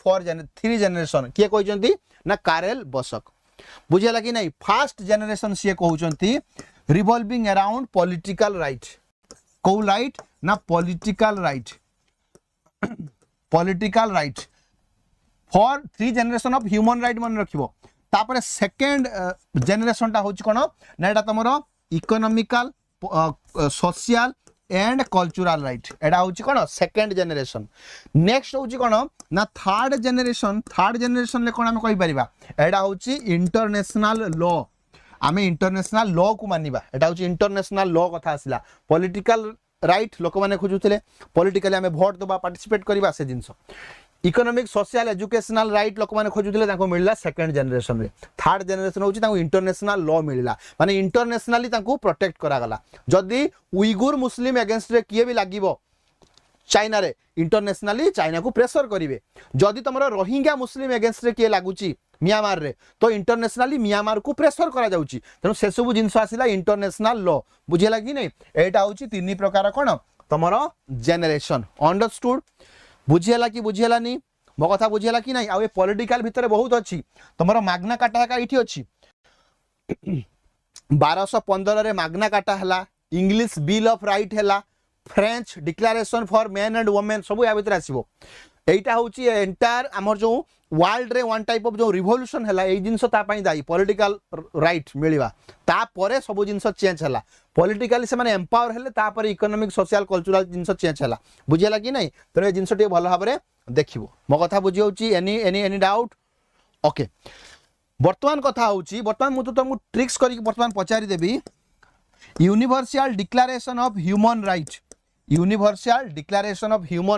थ्री जेनेरेशन किए कहते ना कारेल बसक बुझेला कि नहीं फास्ट जेनेरेशन सी कहते रिवॉल्विंग अराउंड पॉलिटिकल राइट कौ राइट ना political right for three generation of human right मन रखिबो तापर सेकेंड जेनेरेशन टा होची कोन ना एटा तमरो economical social and cultural right एटा होची कोन सेकेंड जेनेरेशन नेक्स्ट होची कोन ना थर्ड जेनेरेशन ले कोन हम कहि परिबा एटा होची इंटरनेशनल लॉ आमे इंटरनेशनल लॉ को मानिबा एटा होची इंटरनेशनल लॉ कथा आसिला पॉलिटिकल राइट लोक माने खोजुथिले पॉलिटिकली आमे वोट दबा पार्टिसिपेट करबा से जिंस इकोनॉमिक सोशल एजुकेशनल राइट लोक माने खोजुथिले ताको मिलला सेकंड जनरेशन रे थर्ड जनरेशन होची ताको इंटरनेशनल लॉ मिलला माने इंटरनेशनली ताको प्रोटेक्ट करा गला जदी उइगुर मुस्लिम अगेंस्ट रे किए भी लागिवो चाइना रे इंटरनेशनली चाइना को प्रेशर करिवे जदी तमरो रोहिंग्या मुस्लिम अगेंस्ट रे किए लागुची म्यांमार रे तो इंटरनेशनली म्यांमार को प्रेशर करा जाउची तेनु से सब जिंस आसिला इंटरनेशनल लॉ बुझेला कि नै एटा होची तीन प्रकार कोन तमरो जेनेरेशन अंडरस्टूड बुझेला कि बुझेला नहीं मो कथा बुझेला कि नहीं आ पॉलिटिकल भितर बहुत अच्छी तुम माग्ना काटा का ये अच्छी 1215 रे माग्ना काटा है इंग्लिश बिल ऑफ राइट है French declaration for main and women सब या भितर आसीबो एटा होची एंटायर हमर जो वर्ल्ड रे वन टाइप ऑफ जो रिवोल्यूशन है ये जिनस दायी पॉलिटिकल राइट मिलवा तापर सब जिनस चेंज है पॉलिटिकली से माने एम्पावर हेले तापर इकोनॉमिक सोशल कल्चरल जिनस चेंज है बुझेला कि नहीं तो ये जिनस भल भाव में देखिबो मो कथा बुझी होची एनी डाउट ओके वर्तमान कथा होची वर्तमान मु तो तुमको ट्रिक्स करी वर्तमान पचारि देबी universal declaration of human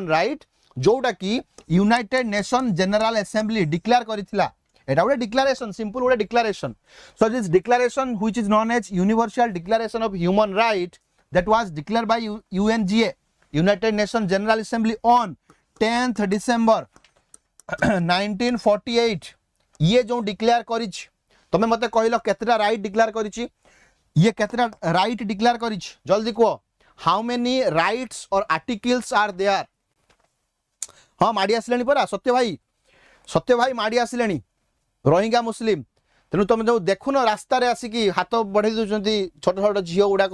right जोटा कि United Nation General Assembly declare करिथिला एटा गोटे डिक्लेरेशन सिंपल गोटे declaration so this declaration which is known as universal declaration of human right that was declared by UNGA United Nation General Assembly on 10th December 1948 ये जो declare करिछ तमे मते कहलो केतरा right declare करिछ ये केतरा राइट डिक्लेयर करिछ जल्दी कहो how many rights और articles are there हाँ माड़ी आसिले परा सत्य भाई माड़ी आसिले रोहिंग्या मुस्लिम तेणु तुम जो देखुन रास्ता रे आसिकी हाथ बढ़े दूसरी छोट छोट झील गुड़ाक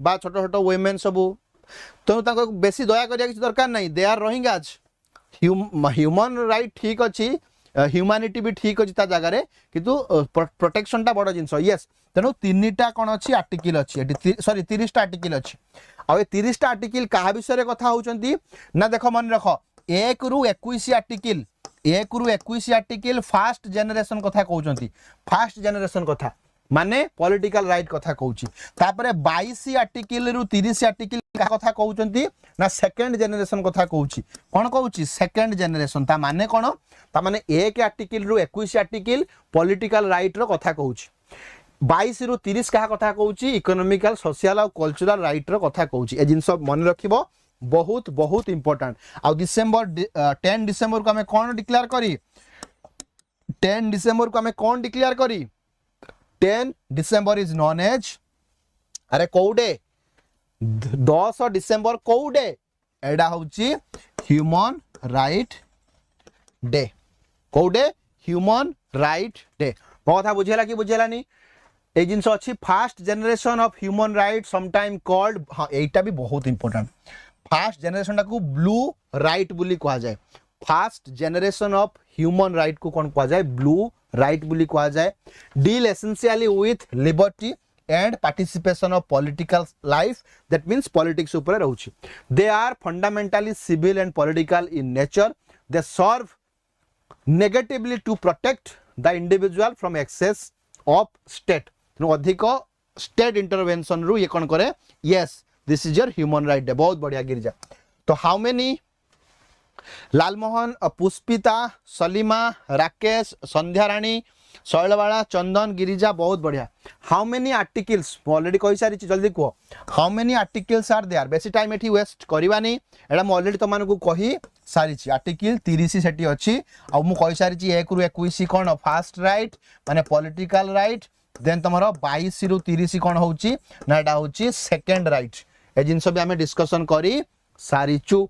बा छोट छोट वुमेन सबू तेणु बेसी दया करिया किसी दरकार नहीं they are Rohingyas human right ठीक अच्छी ह्यूमानिटी भी ठीक अछि ता जगह रे किंतु प्रोटेक्शन टा बड़ जिंस यस तेनु तीनटा कोन अछि आर्टिकल अछि एटी सॉरी 30 टा आर्टिकल अछि आ ए 30 टा आर्टिकल कहा विषय रे कथा होचंती ना देखो मन रखो 1 रु 21 आर्टिकल 1 रु 21 आर्टिकल फास्ट जनरेशन कथा कहउचंती फास्ट जनरेशन कथा माने पॉलिटिकल राइट कथा कहउची तापरे 22 आर्टिकल रु 30 आर्टिकल का कथा कहउचंती ना सेकंड जनरेशन कथा कहउची कोन कहउची सेकंड जनरेशन ता माने कोन ता माने 1 आर्टिकल रु 21 आर्टिकल पॉलिटिकल राइट रो कथा कहउची 22 रु 30 का कथा कहउची इकोनॉमिकल सोशल और कल्चरल राइट रो कथा कहउची ए जिंस मन रखिबो बहुत बहुत इंपोर्टेंट आ डिसेंबर 10 डिसेंबर को हमें कोन डिक्लेयर करी 10 डिसेंबर को हमें कोन डिक्लेयर करी 10 डिसेंबर इज नोन एज अरे कोडे 10 डिसेंबर कोडे एडा होची ह्यूमन राइट डे कोडे ह्यूमन राइट डे कथा बुझेला कि बुझेलानी ए जिंस अछि first generation of human right some time called हां एटा भी बहुत इंपोर्टेंट फास्ट जनरेशन टा को ब्लू राइट बुली कहा जाए fast generation of human right को कौन कहा जाए ब्लू राइट बुली कहा जाए deal essentially with liberty and participation of political life that means politics ऊपर रहउछि they are fundamentally civil and political in nature they serve negatively to protect the individual from excess of state अधिक state intervention रु ये कौन करे yes this is your human right डे बहुत बढ़िया गिरिजा तो हाउ मेनी लालमोहन पुष्पिता सलीमा राकेश संध्या रानी शैलबाला चंदन गिरिजा बहुत बढ़िया हाउ मेनी आर्टिकल्स ऑलरेडी कहि सारी जल्दी कहो how many articles are there बेसी टाइम एठी वेस्ट करबानी एडा म ऑलरेडी तमान को कहि सारी आर्टिकल 30 सेठी अछि आ मु कहि सारी 1 रु 21 कोन फास्ट राइट माने पॉलिटिकल राइट देन तमरो 22 रु 30 कोन होउची ना एडा होउची सेकंड राइट ए जिंस भी हमें डिस्कशन करी सारीचु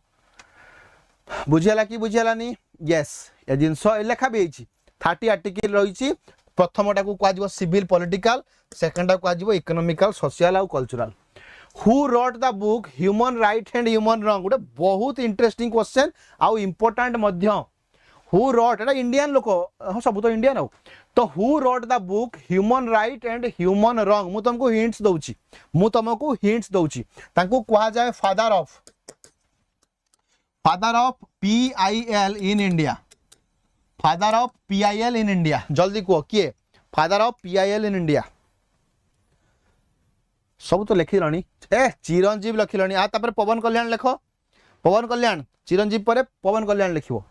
बुझेला कि बुझेलानी यस ए जिंस लेखा भी होइची 30 आर्टिकल रहिची प्रथमटा को कहजिवो सिविल पॉलिटिकल सेकंडटा को कहजिवो इकोनॉमिकल सोशल और cultural who wrote the book human right and human wrong गोटे बहुत इंटरेस्टिंग क्वेश्चन आउ important Madhya who wrote Etah Indian लोक हां सब तो इंडियन हो तो who wrote the book human right and human wrong मु तुमको हिंट्स दउची मु तुमको हिंट्स दउची तांको कहा जाय father of PIL in India father of PIL in India जल्दी कहो किए father of PIL in India सब तो लिखि लणी ए चिरंजीव लिखिलणी आ तापर पवन कल्याण लेखो पवन कल्याण चिरंजीव परे पवन कल्याण लिखिबो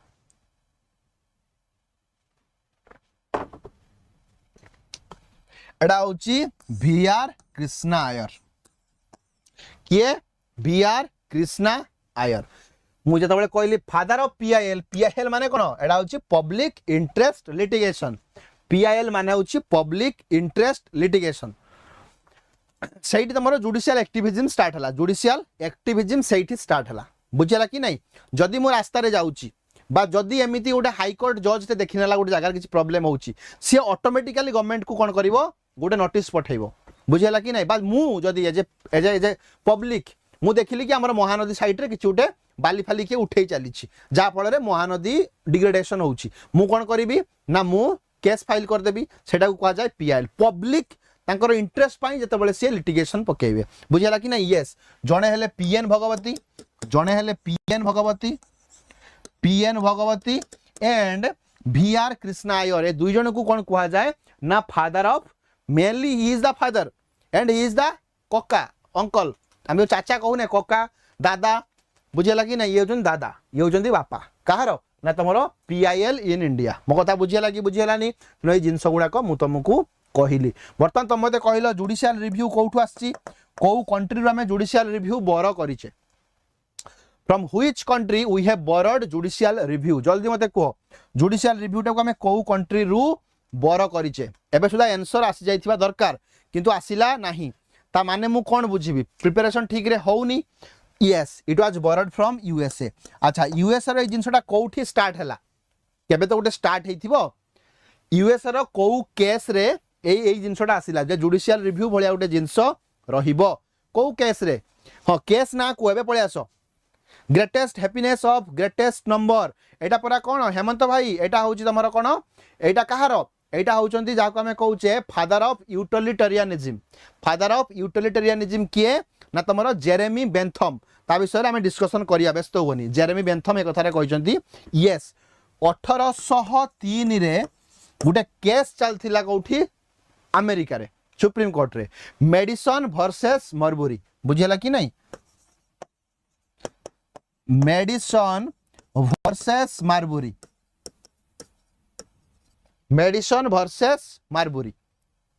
एडा होची VR कृष्णा आयर किए VR कृष्णा आयर मुझे तबले कहली फादर ऑफ PIL माने कोन एडा होची पब्लिक इंटरेस्ट लिटिगेशन PIL माने होची पब्लिक इंटरेस्ट लिटिगेशन सेठी तमरो जुडिशियल एक्टिविज्म स्टार्ट हला जुडिशियल एक्टिविज्म सेठी स्टार्ट हला बुझला कि नहीं जदी मो रास्ता रे जाउची बा जदी एमिति गोटे हाई कोर्ट जज ते देखिनेला गोटे जगह किछि प्रॉब्लम होउची से ऑटोमेटिकली गवर्नमेंट को कोन करिवो गोटे नोटिस पठाइबो बुझला कि नहीं बा मु जदी एजे पब्लिक मु देखिली कि हमर महानदी साइड रे किछि गोटे बाली फाली के उठेई चली जा फल महानदी डिग्रेडेशन होउची मु कोन करिवि ना मु केस फाइल कर देबी सेटा को कहा जाय PIL पब्लिक तांकर इंटरेस्ट पाई जतबेले से लिटिगेशन पकेबे बुझला कि नहीं यस जणे हेले PN भगवती जणे हेले PN Bhagwati and VR Krishna Iyer ए दुई जन को कोन कहा जाय ना father of mainly he is the father and he is the कोका अंकल हम चाचा कहूने कोका दादा बुझेला कि नहीं ये होजन दादा ये होजन बापा कहार ना तुमरो PIL इन इंडिया मो कथा बुझेला कि बुझेलानी न जिनस गुडा को मु तुमको कहली बर्तमान तुम मते कहलो जुडिशियल रिव्यू कोठु आछि को कंट्री रो हमें जुडिशियल रिव्यू बोरो करिचे from which country we have borrowed judicial review जल्दी मते कहो जुडिशियल रिव्यू टा को हमें को कंट्री रु बोरो करिचे एबे सुदा आंसर आसी जाइथिबा दरकार किंतु आसिला नाही ता माने मु कोन बुझिबी प्रिपरेशन ठीक रे होउनी yes it was borrowed from USA अच्छा USA रो जिंसटा कोठी स्टार्ट हला केबे तो गोटे स्टार्ट हेथिबो USA रो को केस रे एई जिंसटा आसिला जे जुडिशियल रिव्यू भलिया गोटे जिंस रहिबो को केस रे हां केस ना को एबे पळे आसो greatest happiness of greatest number एटा परा कोन हेमंत भाई एटा होची तमरा कोन एटा कहार एटा होचंती जाको हमें कहूचे फादर ऑफ यूटिलिटेरियनिज्म किए ना तमरा जेरेमी बेंथम ता विषय आम डिस्कसन करिया व्यस्त होनी जेरेमी बेंथम एक कथारे कहचंती यस 1803 रे गुटे केस चलथिला कोठी अमेरिका रे सुप्रीम कोर्ट रे मेडिसन वर्सेस मरबुरी बुझेला कि नहीं मेडिसन वर्सेस मारबुरी मेडिसन वर्सेस मारबुरी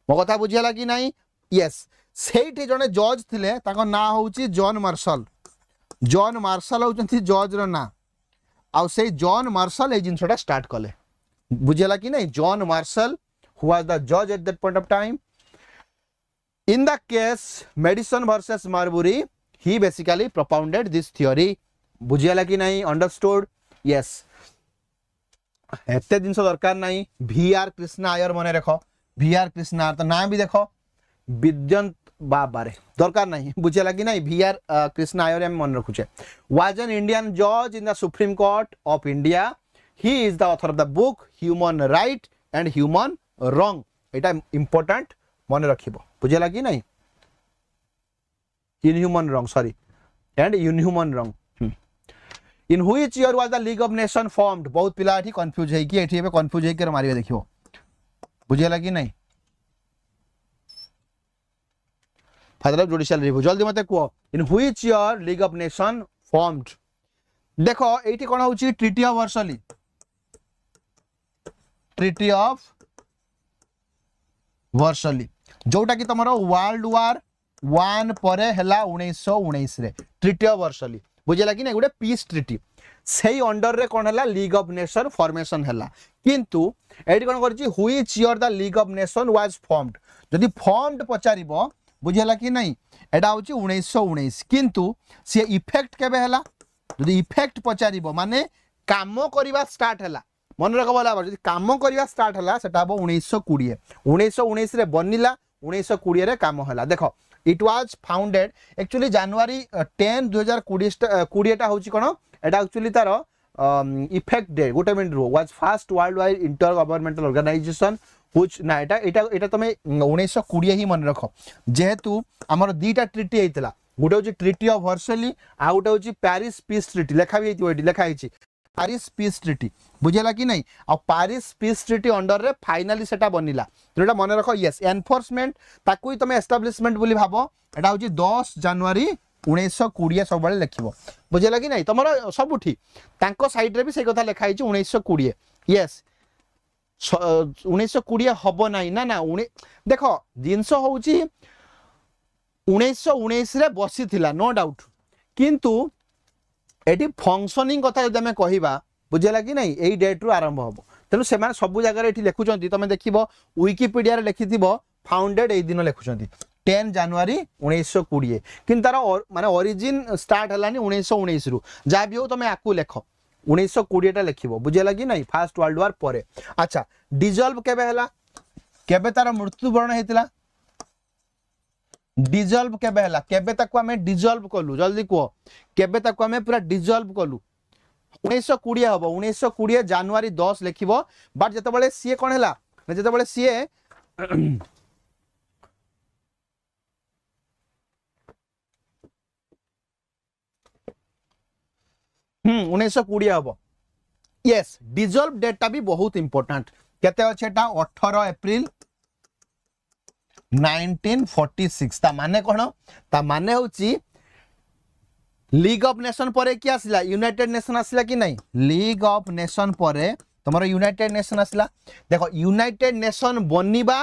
मो कथा बुझेला कि नहीं यस सेठी जने जज थिले ताको ना होची जॉन मार्शल होचंती जज रो ना आउ से जॉन मार्शल ए जिनसटा स्टार्ट कले बुझेला कि नहीं John Marshall who was the judge at that point of time in the case Madison versus Marbury he basically propounded this theory बुझियाला कि नहीं अंडरस्टूड यस एते दिन दरकार नहीं वीआर कृष्णा आयर मने रखो वीआर कृष्णा तो नाम भी देखो विद्यंत बाबारे दरकार नहीं बुझियाला कि नहीं वीआर कृष्णा आयर हम मन रखुचे was an Indian judge in the Supreme Court of India he is the author of the book Human Right and Human Wrong Etah important मन रखिबो बुझियाला कि नहीं inhuman wrong sorry and inhuman wrong in which year was the League of Nations formed बहुत पिला एठी confuse है कि एठी एबे कंफ्यूज है के मारिबे देखियो बुझियाला कि नहीं फादर ऑफ जुडिशियल रिव्यू जल्दी मते को in which year League of Nations formed देखो एठी कोन होची ट्रीटी ऑफ वर्सली ट्रीटी ऑफ वर्सली जोटा कि तमरो वर्ल्ड वार 1 परे हला 1919 रे ट्रीटी ऑफ वर्सली बुझेला कि नहीं गोटे पीस ट्रीटी से अंडर रे कोन हला लीग ऑफ नेशन फॉर्मेशन हला किंतु एडी कोन करछि which year the league of nation was formed जदि फॉर्मड पचारिबो बुझेला कि नहीं एडा होछि 1919 किंतु से इफेक्ट केबे हला जदि इफेक्ट पचारिबो माने काम करिवा स्टार्ट हला मन रख बोला जदि काम करिवा स्टार्ट हला सेटा हबो 1919 रे बनिला 1920 रे काम हला देखो it was founded actually January 10 2020 टा होची कोन एटा एक्चुअली तार इफेक्ट डे गोटे मिनिट रो was first worldwide intergovernmental organization which ना एटा तमे 1920 ही मन रखो जेहेतु हमर दीटा ट्रीटी हेतला गोटे होची ट्रीटी ऑफ वर्सली आ गोटे होची पेरिस पीस ट्रीटी लेखा भी हेती एटी लेखा हेची पेरिस पीस ट्रीटी बुझेला कि नहीं आ पेरिस पीस ट्रीटी अंडर रे फाइनली सेटा बनिला जोटा मन रखो यस एनफोर्समेंट ताकू ही तमे एस्टैब्लिशमेंट बोली भाबो एटा होची 10 जनवरी 1920 सब बळे लेखिबो बुझेला कि नहीं तमरो सब उठी तांको साइड रे भी से कथा लेखा हिची 1920 यस 1920 हबो नाही ना देखो जिंस होची 1919 रे बसी थिला नो डाउट किंतु एटी फंक्शनिंग कथा जदि हमें कहिबा बुझेला कि नहीं एई डेट रु आरंभ हबो तेनु से माने सब जगह एठी लेखुचंती तमे देखिबो विकिपीडिया रे लेखिथिबो फाउंडेड एई दिन लेखुचंती 10 जनवरी 1920 किन तार माने ओरिजिन स्टार्ट हलानी 1919 रु जा भी हो तमे आकु लेखो 1920 टा लेखिबो बुझेला कि नहीं फर्स्ट वर्ल्ड वार परे अच्छा डिसॉल्व केबे हला केबे तार मृत्युवरण हेतिला डिसॉल्व केबे हला केबे ताको हमें डिसॉल्व कलु जल्दी को केबे ताको हमें पूरा डिसॉल्व कलु 1920 हबो 1920 जनवरी 10 लेखिबो बट जते बेले सीए कोन हला जते बेले सीए 1920 हबो यस डिसॉल्व डेटा भी बहुत इंपोर्टेंट केते अछि एटा 18 अप्रैल 1946 ता माने कोन ता माने होची लीग ऑफ नेशन परे की आसिला यूनाइटेड नेशन आसिला कि नहीं लीग ऑफ नेशन परे तमरो यूनाइटेड नेशन आसिला देखो यूनाइटेड नेशन बनिबा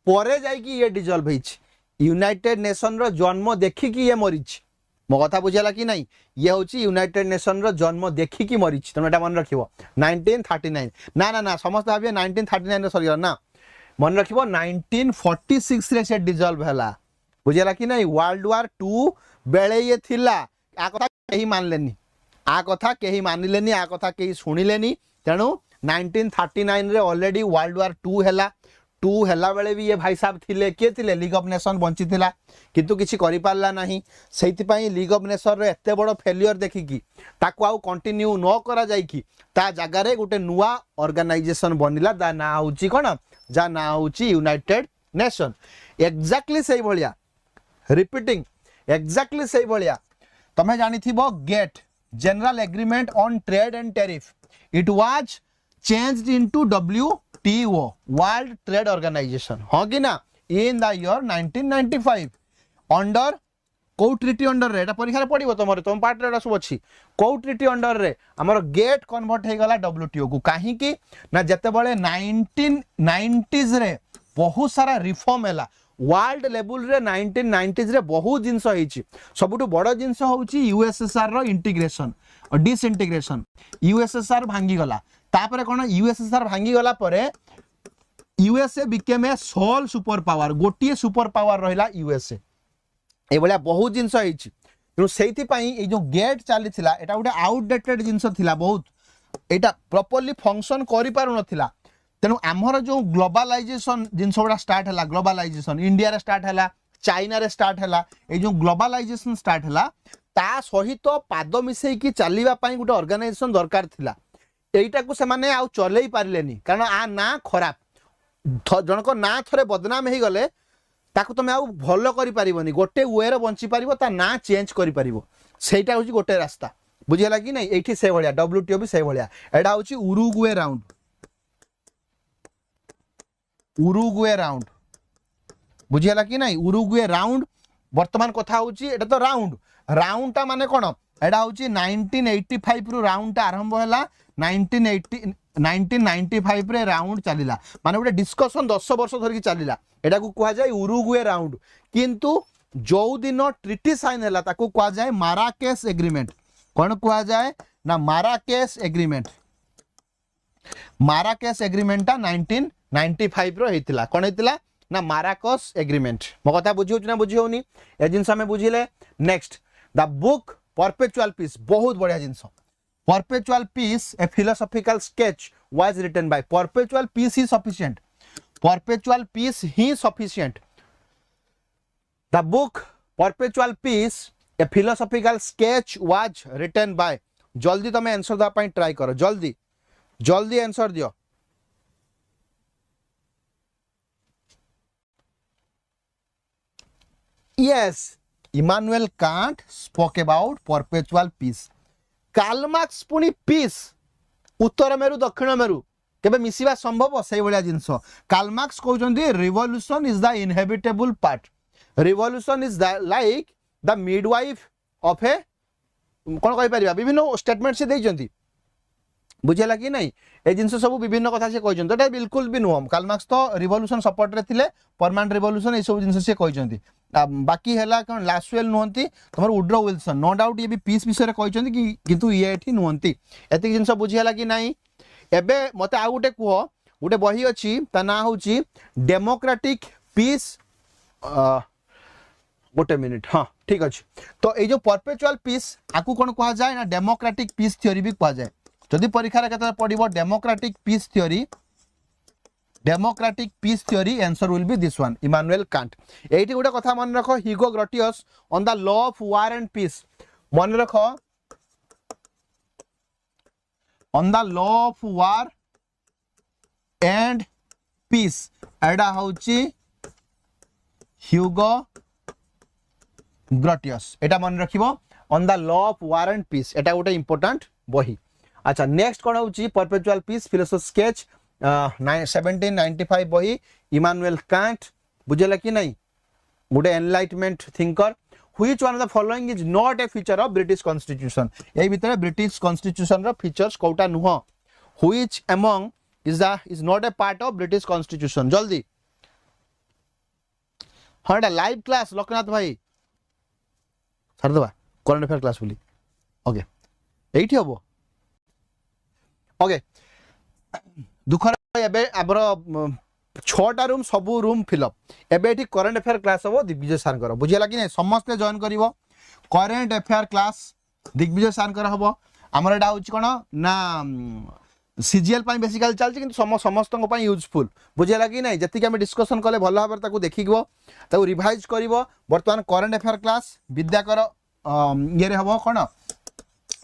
परे जाई कि ये डिसॉल्व हिच यूनाइटेड नेशन रो जन्म देखि कि ये मरिच मो कथा बुझेला कि नहीं ये होची यूनाइटेड नेशन रो जन्म देखि कि मरिच तमे एटा मन रखिबो 1939 ना समस्त भाबे 1939 रे सरी ना मन रखिबो 1946 रे से डिसॉल्व हला बुझेला कि नहीं वर्ल्ड वार 2 बेले ये थिला आ कथा केही मानलेनी आ कथा केही मानिलेनी आ कथा केही सुनिलेनी तेनु 1939 रे ऑलरेडी वर्ल्ड वार 2 हला टू हैला बेले भी ये भाई साहब थिले किए थिले लीग ऑफ नेशन बंची थिला किंतु किछि करि पारला नाही सेति पई लीग ऑफ नेशन रे एते बड़ फेलियर देखि की ताको आउ कंटिन्यू न करा जाय की ता जगह रे गुटे नुवा ऑर्गेनाइजेशन बनिला दा ना होची कोन जा ना होची यूनाइटेड नेशन एक्जेक्टली सेही भलिया रिपीटिंग एक्जेक्टली सेही भलिया तमे जानि थिबो GATT general agreement on trade and tariff it was changed into WTO World Trade Organization हाँ कि ना in the year 1995 under को ट्रिटी अंडर रे परीक्षा पड़ो तुम तुम पार्ट रे सब अच्छी को ट्रिटी अंडर रे आमर गेट कन्वर्ट हो गला WTO को कहीं ना जिते बड़े 1990s रे बहुत सारा रिफॉर्म है वर्ल्ड लेवल रे 1990s रे बहुत जिनस होइछि सबुठु बड़ जिनस होउछि यूएसएसआर रो इंटीग्रेशन और डिसइंटीग्रेशन यूएसएसआर भांगी गला तापरे कोन यूएसएसआर भांगी गला परे USA became a sole super power गोटिए सुपर पावर रहिला यूएसए ए भलिया बहुत जिनस होइछि तेनु सेति पई ए जो गेट चली थिला एटा उडे आउटडेटेड जिनस थिला बहुत एटा प्रॉपर्ली फंक्शन करि पारु नथिला तेणु आमर जो ग्लोबलाइजेशन जिनस गुड़ा स्टार्ट है ग्लोबलाइजेशन इंडिया रे स्टार्ट है चाइना रे स्टार्ट है ये जो ग्लोबलाइजेशन स्टार्ट है ता सहित पाद मिसई की चलवा गोटे ऑर्गेनाइजेशन दरकार थिला एटा को से माने आउ चलई पारिलेनी कारण आ ना खराब जनक ना थरे बदनाम हो गले ताकू तुम आउ भल करि परिबोनी गोटे वे रे बंची परिबो ता ना चेंज करि परिबो सेटा होची गोटे रास्ता बुझियला कि नहीं एठी से भलिया WTO भी से भलिया एडा होची उरुग्वे राउंड उरुग्वे राउंड बुझियला कि नहीं उरुग्वे राउंड वर्तमान कथा होची एटा तो राउंड राउंड ता माने कोन एडा होची 1985 रु राउंड ता आरंभ होला 1995 रे राउंड चलिला माने गोटे डिस्कशन 10 वर्ष धरि चलिला एडा को कहा जाय उरुग्वे राउंड किंतु जो दिन ट्रिटी साइन होला ताको कहा जाय माराकेस एग्रीमेंट कोन कहा जाय ना माराकेस एग्रीमेंट ता 1995 रो हेतिला कोन हेतिला ना माराकस एग्रीमेंट मो कथा बुझियो ना बुझियोनी ए जिंस हमें बुझिले next the book perpetual peace बहुत बढ़िया जिंस perpetual peace a philosophical sketch was written by perpetual peace he sufficient perpetual peace he sufficient the book perpetual peace a philosophical sketch was written by जल्दी तमे answer दा पई try करो जल्दी जल्दी आंसर दियो Yes, Immanuel Kant spoke about perpetual peace. Karl Marx पुनी peace उत्तर मेरु दक्षिण मेरु केबे मिसिबा संभव सही भलिया जिंस कार्ल मार्क्स कहउचंदी revolution is the inhabitable part revolution is the like the midwife of a कोन कहि परिबा विभिन्न स्टेटमेंट से देइचंती बुझेला कि नहीं ए जिंस सब विभिन्न कथा से कहउचंती एटा बिल्कुल भी नुहम कार्ल मार्क्स तो रिवॉल्यूशन सपोर्ट रे थिले परमानेंट रिवॉल्यूशन ए सब जिंस से कहउचंती बाकी हैला कोन लास्टवेल नुहंती तमर वुड्रो विल्सन नो डाउट ये भी पीस विषय कहउचंती कि किंतु ये एठी नुहंती एति जिंस बुझेला कि नहीं एबे मते आ गुटे कुहो गुटे बही अछि ता ना होची डेमोक्रेटिक पीस गोटे मिनिट हाँ ठीक अच्छे तो ये जो परपेचुअल पीस आकु कौन कहा जाए ना डेमोक्रेटिक पीस थ्योरी भी कहा जाए जदि परीक्षा केते पड़िबो democratic peace theory answer will be this one Immanuel Kant एठी गोटे कथा मन रखो Hugo Grotius on the law of war and peace मन रखो on the law of war and peace एडा होची ह्यूगो ग्रोटियस एटा मन रखिबो on the law of war and peace एटा गोटे इंपोर्टेंट बही अच्छा नेक्स्ट कोन होची परपेचुअल पीस फिलोसॉफी स्केच 1795 बही इमानुएल कांट बुझेला कि नहीं गोटे enlightenment thinker which one of the following is not a feature of British constitution ए भीतर ब्रिटिश कॉन्स्टिट्यूशन रो फीचर्स कोटा नुह which among is not a part of British constitution जल्दी हाँ लाइव क्लास लोकनाथ भाई छाड़ दबा करंट अफेयर क्लास बोली ओके एठी हबो ओके दुखर एबे आबर 6टा रूम सबू रूम फिलअप एबे एठी करंट अफेयर क्लास हबो दिग्विजय सर कर बुझियला कि नै समस्त जॉइन करिवो current affair class Digvijay sir कर हबो हमर एडा होची कोन ना सीजीएल बेसिकली चलती कि समस्त यूजफुल बुझेगा कि नहीं जी आम डिस्कसन कले भल भाव देखिक रिवाइज कर बर्तमान करेन्ट अफेयर क्लास विद्याकर ये हम कौन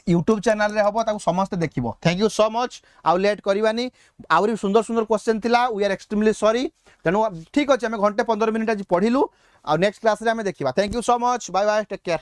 यूट्यूब चैनल रे हम ताकू समस्त देखिबो। Thank you so much. आउ लेट करवानी आउरी सुंदर सुंदर क्वेश्चन थिला वी आर एक्सट्रीमली सॉरी तेणु ठीक अच्छे आम घंटे 15 मिनिट आज पढ़िलु आ नेक्स्ट क्लास रे आम देखिबा। Thank you so much bye bye take care.